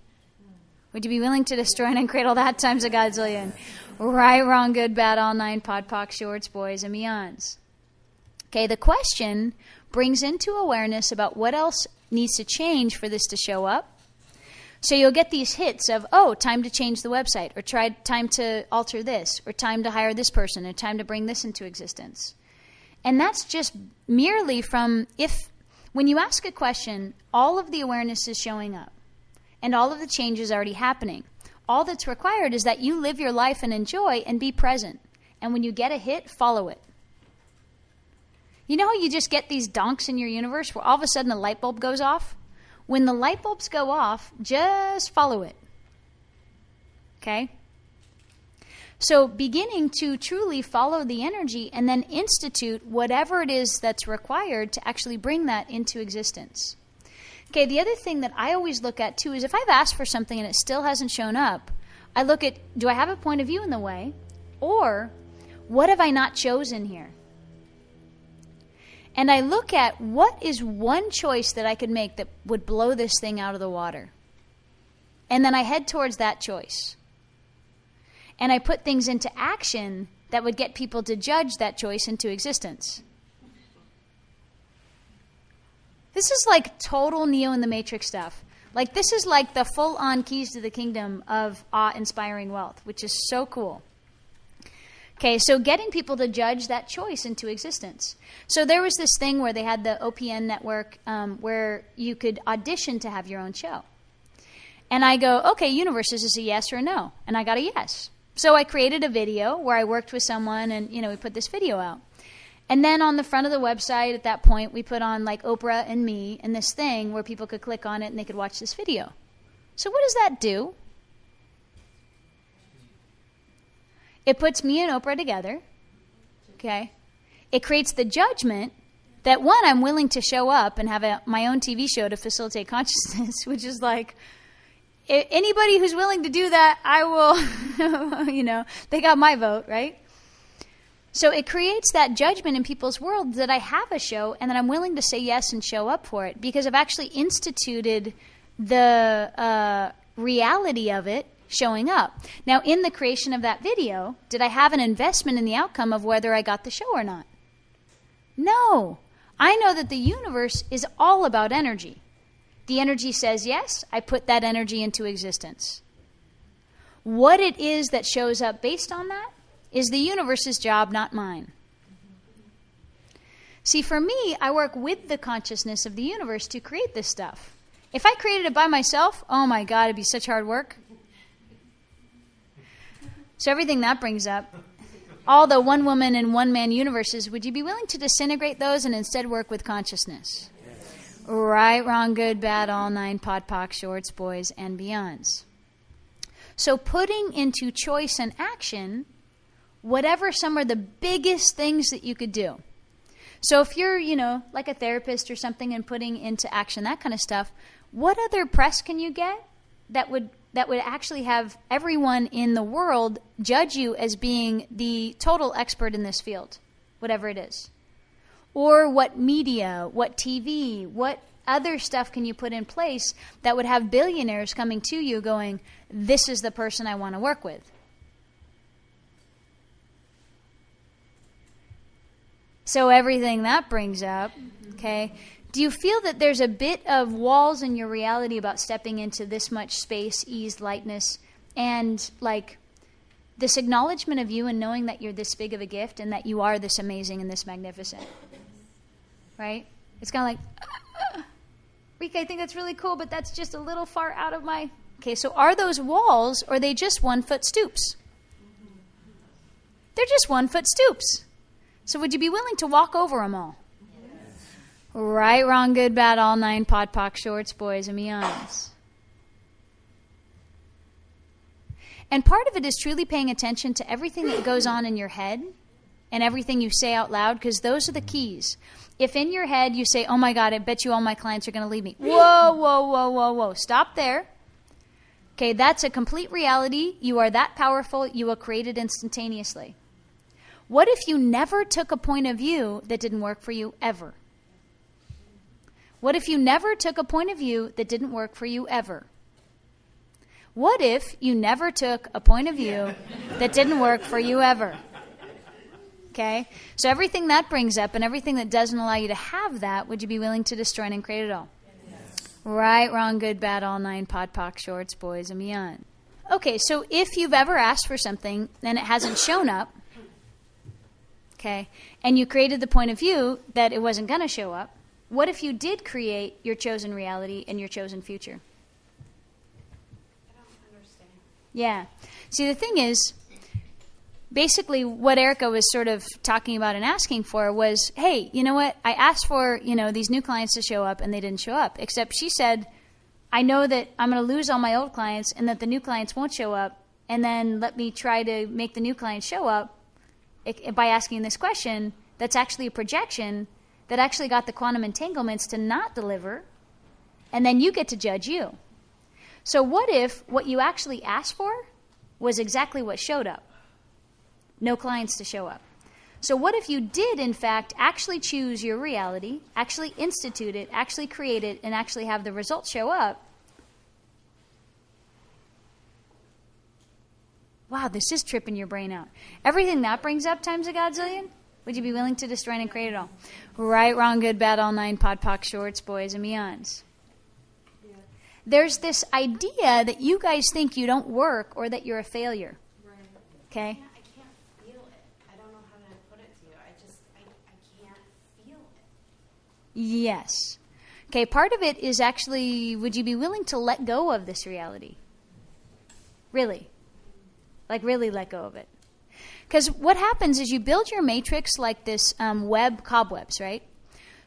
would you be willing to destroy and uncradle that times a godzillion? Right, wrong, good, bad, all nine, pod, poc, shorts, boys, and beyonds. Okay, the question brings into awareness about what else needs to change for this to show up. So you'll get these hits of, oh, time to change the website, or time to alter this, or time to hire this person, or time to bring this into existence. And that's just merely from, when you ask a question, all of the awareness is showing up, and all of the change is already happening. All that's required is that you live your life and enjoy and be present. And when you get a hit, follow it. You know how you just get these donks in your universe where all of a sudden a light bulb goes off? When the light bulbs go off, just follow it. Okay? So beginning to truly follow the energy and then institute whatever it is that's required to actually bring that into existence. Okay, the other thing that I always look at too is if I've asked for something and it still hasn't shown up, I look at, do I have a point of view in the way? Or what have I not chosen here? And I look at what is one choice that I could make that would blow this thing out of the water. And then I head towards that choice. And I put things into action that would get people to judge that choice into existence. This is like total Neo in the Matrix stuff. Like, this is like the full-on keys to the kingdom of awe-inspiring wealth, which is so cool. Okay, so getting people to judge that choice into existence. So there was this thing where they had the OPN network where you could audition to have your own show. And I go, okay, universe, is this a yes or a no? And I got a yes. So I created a video where I worked with someone and, we put this video out. And then on the front of the website at that point, we put on like Oprah and me and this thing where people could click on it and they could watch this video. So what does that do? It puts me and Oprah together, okay? It creates the judgment that, one, I'm willing to show up and have my own TV show to facilitate consciousness, which is like, anybody who's willing to do that, I will, they got my vote, right? So it creates that judgment in people's world that I have a show and that I'm willing to say yes and show up for it because I've actually instituted the reality of it showing up. Now, in the creation of that video, did I have an investment in the outcome of whether I got the show or not? No. I know that the universe is all about energy. The energy says yes, I put that energy into existence. What it is that shows up based on that is the universe's job, not mine. See, for me, I work with the consciousness of the universe to create this stuff. If I created it by myself, oh my God, it'd be such hard work. So everything that brings up, all the one woman and one man universes, would you be willing to disintegrate those and instead work with consciousness? Yes. Right, wrong, good, bad, all nine, pod, poc, shorts, boys, and beyonds. So putting into choice and action whatever some are the biggest things that you could do. So if you're, like a therapist or something and putting into action that kind of stuff, what other press can you get that would actually have everyone in the world judge you as being the total expert in this field, whatever it is? Or what media, what TV, what other stuff can you put in place that would have billionaires coming to you going, this is the person I want to work with? So everything that brings up, okay, do you feel that there's a bit of walls in your reality about stepping into this much space, ease, lightness, and like this acknowledgement of you and knowing that you're this big of a gift and that you are this amazing and this magnificent, right? It's kind of like, Rikka, I think that's really cool, but that's just a little far out of my... Okay, so are those walls or are they just 1 foot stoops? They're just 1 foot stoops. So would you be willing to walk over them all? Yes. Right, wrong, good, bad, all nine, pod, poc, shorts, boys, and beyonds. And part of it is truly paying attention to everything that goes on in your head and everything you say out loud, because those are the keys. If in your head you say, oh my God, I bet you all my clients are going to leave me. Whoa, whoa, whoa, whoa, whoa. Stop there. Okay, that's a complete reality. You are that powerful. You will create it instantaneously. What if you never took a point of view that didn't work for you ever? What if you never took a point of view that didn't work for you ever? What if you never took a point of view that didn't work for you ever? Okay? So everything that brings up and everything that doesn't allow you to have that, would you be willing to destroy and create it all? Yes. Right, wrong, good, bad, all nine, pod, poc, shorts, boys, and beyond. Okay, so if you've ever asked for something and it hasn't shown up, okay, and you created the point of view that it wasn't going to show up, what if you did create your chosen reality and your chosen future? I don't understand. Yeah. See, the thing is, basically what Erica was sort of talking about and asking for was, hey, you know what? I asked for, these new clients to show up and they didn't show up. Except she said, I know that I'm going to lose all my old clients and that the new clients won't show up. And then let me try to make the new clients show up by asking this question that's actually a projection that actually got the quantum entanglements to not deliver, and then you get to judge you. So what if what you actually asked for was exactly what showed up? No clients to show up. So what if you did, in fact, actually choose your reality, actually institute it, actually create it, and actually have the results show up? Wow, this is tripping your brain out. Everything that brings up times a godzillion, would you be willing to destroy and create it all? Right, wrong, good, bad, all nine, pod, poc, shorts, boys, and beyonds. Yeah. There's this idea that you guys think you don't work or that you're a failure. Right. Okay? I can't feel it. Yes. Okay, part of it is actually, would you be willing to let go of this reality? Really? Like really let go of it. Because what happens is you build your matrix like this web, cobwebs, right?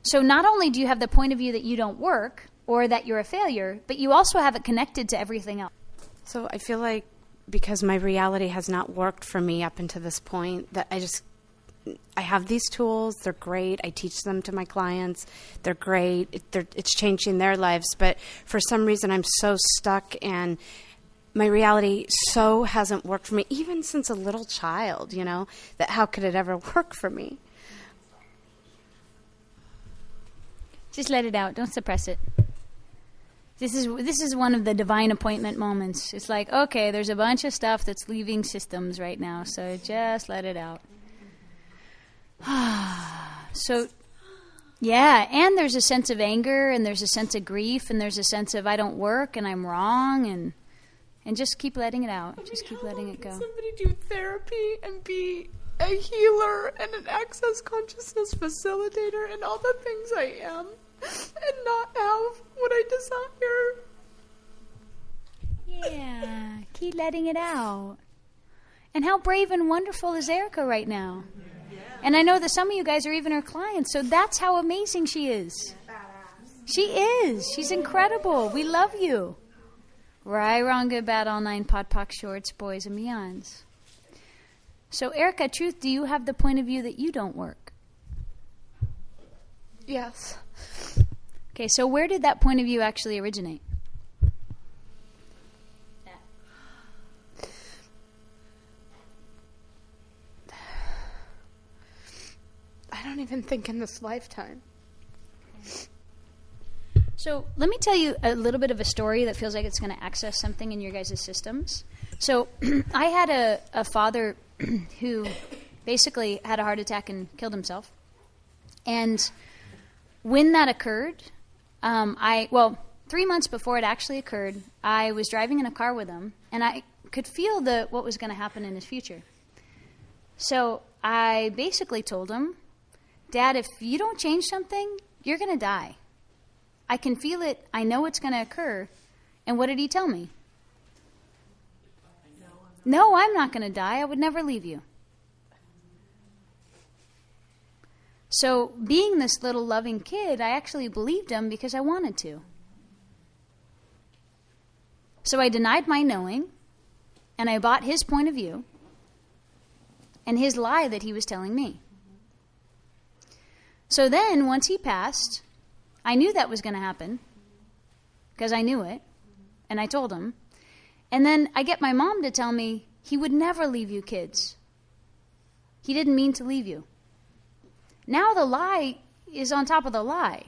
So not only do you have the point of view that you don't work or that you're a failure, but you also have it connected to everything else. So I feel like because my reality has not worked for me up until this point, that I have these tools. They're great. I teach them to my clients. They're great. It's changing their lives. But for some reason, I'm so stuck, and my reality so hasn't worked for me, even since a little child, that how could it ever work for me? Just let it out. Don't suppress it. This is one of the divine appointment moments. It's like, okay, there's a bunch of stuff that's leaving systems right now, so just let it out. So, yeah, and there's a sense of anger, and there's a sense of grief, and there's a sense of I don't work, and I'm wrong, and just keep letting it out. Just keep letting it go. Somebody do therapy and be a healer and an access consciousness facilitator and all the things I am, and not have what I desire. Yeah, keep letting it out. And how brave and wonderful is Erica right now? And I know that some of you guys are even her clients, so that's how amazing she is. She is. She's incredible. We love you. Right, wrong, good, bad, all nine, pod, poc, shorts, boys, and beyonds. So, Erica, truth, do you have the point of view that you don't work? Yes. Okay, so where did that point of view actually originate? I don't even think in this lifetime. So let me tell you a little bit of a story that feels like it's going to access something in your guys' systems. So I had a father who basically had a heart attack and killed himself. And when that occurred, 3 months before it actually occurred, I was driving in a car with him, and I could feel what was going to happen in his future. So I basically told him, Dad, if you don't change something, you're going to die. I can feel it. I know it's going to occur. And what did he tell me? No, I'm not going to die. I would never leave you. So being this little loving kid, I actually believed him because I wanted to. So I denied my knowing, and I bought his point of view and his lie that he was telling me. So then, once he passed, I knew that was going to happen because I knew it, and I told him. And then I get my mom to tell me he would never leave you kids. He didn't mean to leave you. Now the lie is on top of the lie.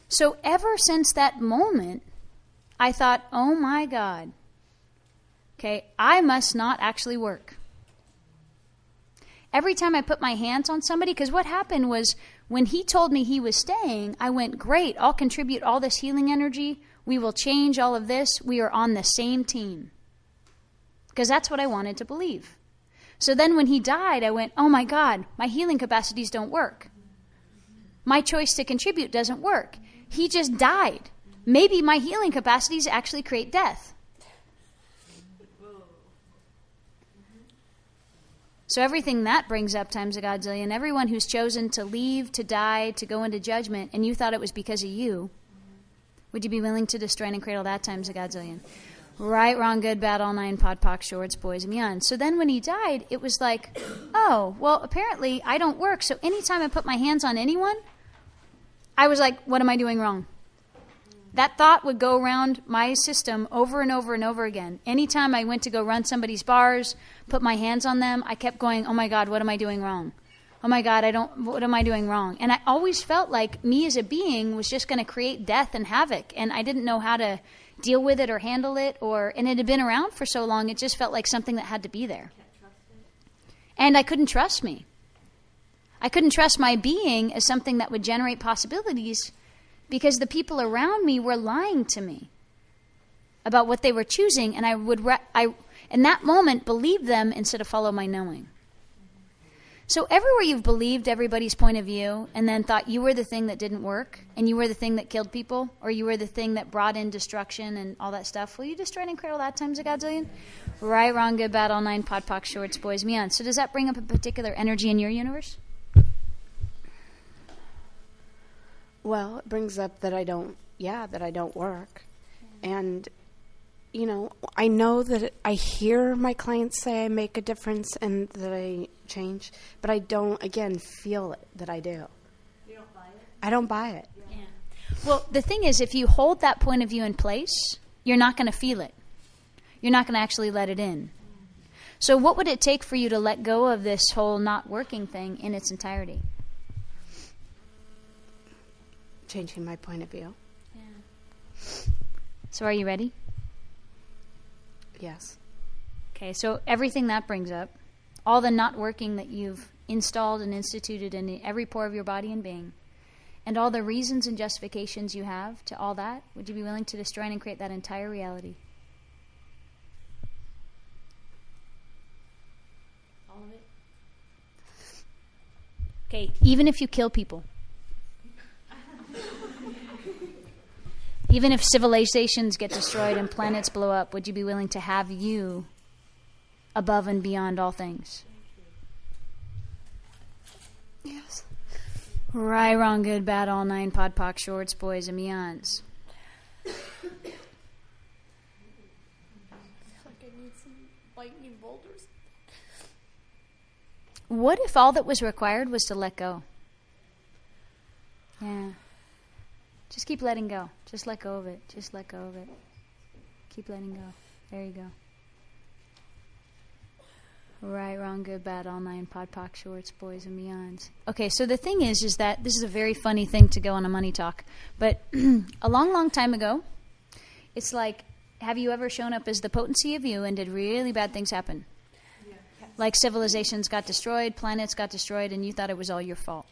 So ever since that moment, I thought, oh my God, okay, I must not actually work. Every time I put my hands on somebody, because what happened was when he told me he was staying, I went, great, I'll contribute all this healing energy. We will change all of this. We are on the same team. Because that's what I wanted to believe. So then when he died, I went, oh my God, my healing capacities don't work. My choice to contribute doesn't work. He just died. Maybe my healing capacities actually create death. So everything that brings up times a godzillion, everyone who's chosen to leave, to die, to go into judgment, and you thought it was because of you, would you be willing to destroy and cradle that times a godzillion? Right, wrong, good, bad, all nine, pod, poc, shorts, boys, and beyond. So then when he died, it was like, oh, well, apparently I don't work. So anytime I put my hands on anyone, I was like, what am I doing wrong? That thought would go around my system over and over and over again. Anytime I went to go run somebody's bars, put my hands on them, I kept going, oh my God, what am I doing wrong? Oh my God, what am I doing wrong? And I always felt like me as a being was just going to create death and havoc. And I didn't know how to deal with it or handle it, and it had been around for so long, it just felt like something that had to be there. And I couldn't trust me. I couldn't trust my being as something that would generate possibilities because the people around me were lying to me about what they were choosing, and I in that moment believe them instead of follow my knowing. So everywhere you've believed everybody's point of view and then thought you were the thing that didn't work and you were the thing that killed people or you were the thing that brought in destruction and all that stuff, will you destroy and cradle that times a godzillion? Right, wrong, good, bad, all nine, pod, poc, shorts, boys, meons. So does that bring up a particular energy in your universe? Well, it brings up that I don't work. And, I know that I hear my clients say I make a difference and that I change, but I don't, again, feel it that I do. You don't buy it? I don't buy it. Yeah. Well, the thing is, if you hold that point of view in place, you're not going to feel it. You're not going to actually let it in. So what would it take for you to let go of this whole not working thing in its entirety? Changing my point of view. Yeah. So are you ready? Yes. Okay, so everything that brings up, all the not working that you've installed and instituted in every pore of your body and being, and all the reasons and justifications you have to all that, would you be willing to destroy and create that entire reality? All of it? Okay, even if you kill people. Even if civilizations get destroyed and planets blow up, would you be willing to have you above and beyond all things? Yes. Right, wrong, good, bad, all nine, pod, poc, shorts, boys, and meons. I feel like I need some lightning boulders. What if all that was required was to let go? Yeah. Just keep letting go. Just let go of it. Just let go of it. Keep letting go. There you go. Right, wrong, good, bad, all nine, pod, poc, shorts, boys, and meons. Okay, so the thing is that this is a very funny thing to go on a money talk. But a long, long time ago, it's like, have you ever shown up as the potency of you and did really bad things happen? Yeah. Like civilizations got destroyed, planets got destroyed, and you thought it was all your fault.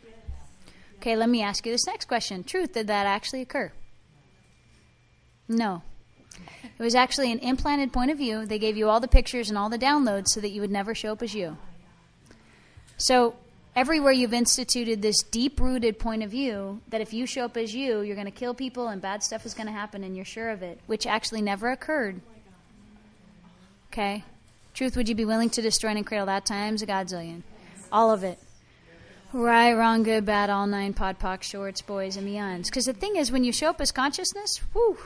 Okay, let me ask you this next question. Truth, did that actually occur? No. It was actually an implanted point of view. They gave you all the pictures and all the downloads so that you would never show up as you. So everywhere you've instituted this deep-rooted point of view that if you show up as you, you're going to kill people and bad stuff is going to happen and you're sure of it, which actually never occurred. Okay? Truth, would you be willing to destroy and cradle that times a godzillion? All of it. Right, wrong, good, bad, all nine, pod, poc, shorts, boys, and meons. Because the thing is, when you show up as consciousness, whoo,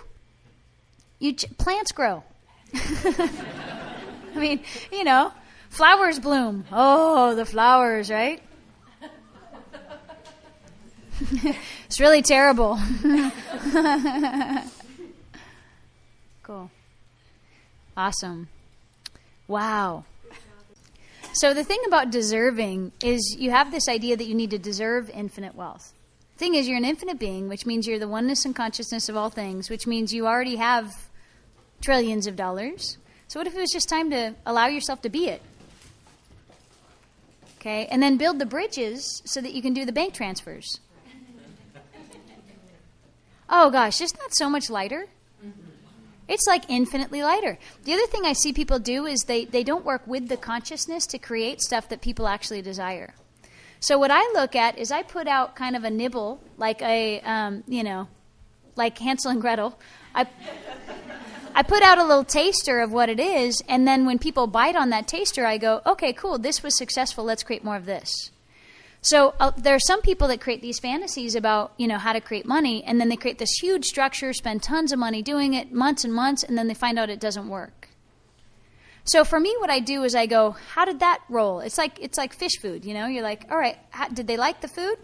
plants grow. I mean, flowers bloom. Oh, the flowers, right? It's really terrible. Cool. Awesome. Wow. So the thing about deserving is you have this idea that you need to deserve infinite wealth. The thing is, you're an infinite being, which means you're the oneness and consciousness of all things, which means you already have trillions of dollars. So what if it was just time to allow yourself to be it? Okay, and then build the bridges so that you can do the bank transfers. Oh gosh, isn't that so much lighter? It's like infinitely lighter. The other thing I see people do is they don't work with the consciousness to create stuff that people actually desire. So what I look at is I put out kind of a nibble, like like Hansel and Gretel. I put out a little taster of what it is, and then when people bite on that taster, I go, okay, cool, this was successful, let's create more of this. So there are some people that create these fantasies about, how to create money, and then they create this huge structure, spend tons of money doing it, months and months, and then they find out it doesn't work. So for me, what I do is I go, how did that roll? It's like fish food, You're like, all right, did they like the food?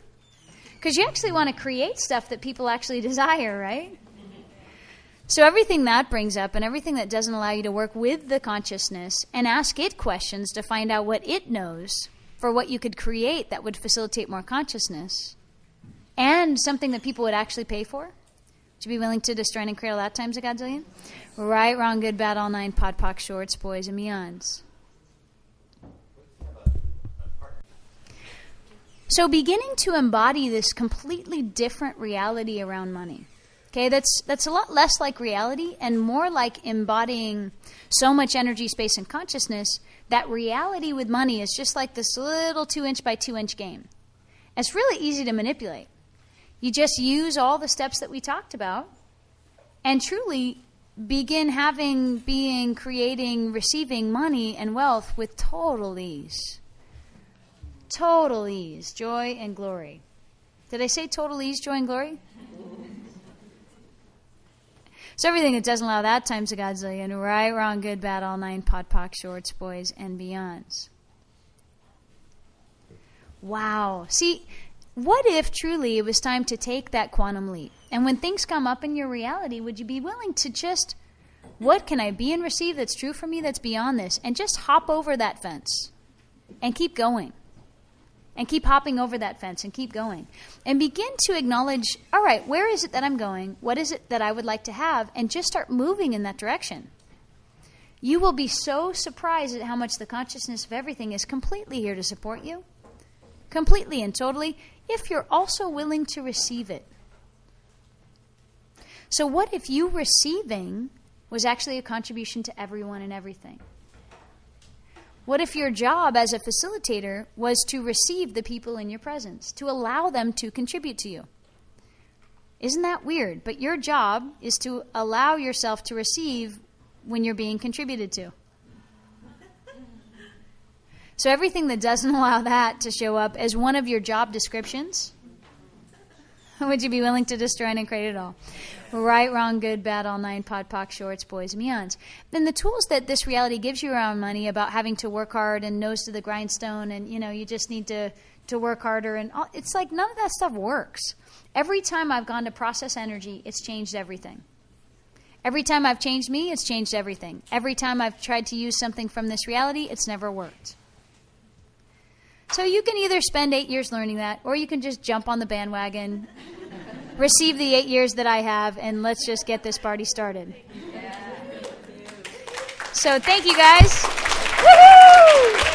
Because you actually want to create stuff that people actually desire, right? So everything that brings up and everything that doesn't allow you to work with the consciousness and ask it questions to find out what it knows for what you could create that would facilitate more consciousness and something that people would actually pay for? Would you be willing to destroy and cradle that times a godzillion? Right, wrong, good, bad, all nine, pod, poc, shorts, boys, and meons. So beginning to embody this completely different reality around money. Okay, that's a lot less like reality and more like embodying so much energy, space, and consciousness that reality with money is just like this little 2-inch by 2-inch game. It's really easy to manipulate. You just use all the steps that we talked about and truly begin having, being, creating, receiving money and wealth with total ease. Total ease, joy, and glory. Did I say total ease, joy, and glory? So everything that doesn't allow that times a godzillion, right, wrong, good, bad, all nine, pot, pock, shorts, boys, and beyonds. Wow. See, what if truly it was time to take that quantum leap? And when things come up in your reality, would you be willing to just, what can I be and receive that's true for me that's beyond this? And just hop over that fence and keep going. And keep hopping over that fence and keep going. And begin to acknowledge, all right, where is it that I'm going? What is it that I would like to have? And just start moving in that direction. You will be so surprised at how much the consciousness of everything is completely here to support you. Completely and totally, if you're also willing to receive it. So what if you receiving was actually a contribution to everyone and everything? What if your job as a facilitator was to receive the people in your presence, to allow them to contribute to you? Isn't that weird? But your job is to allow yourself to receive when you're being contributed to. So everything that doesn't allow that to show up as one of your job descriptions, would you be willing to destroy and create it all? Right, wrong, good, bad, all nine, pod, poc, shorts, boys, and beyonds. Then the tools that this reality gives you around money about having to work hard and nose to the grindstone and, you just need to work harder. And all, it's like none of that stuff works. Every time I've gone to process energy, it's changed everything. Every time I've changed me, it's changed everything. Every time I've tried to use something from this reality, it's never worked. So you can either spend 8 years learning that, or you can just jump on the bandwagon, receive the 8 years that I have, and let's just get this party started. So thank you, guys. Woohoo!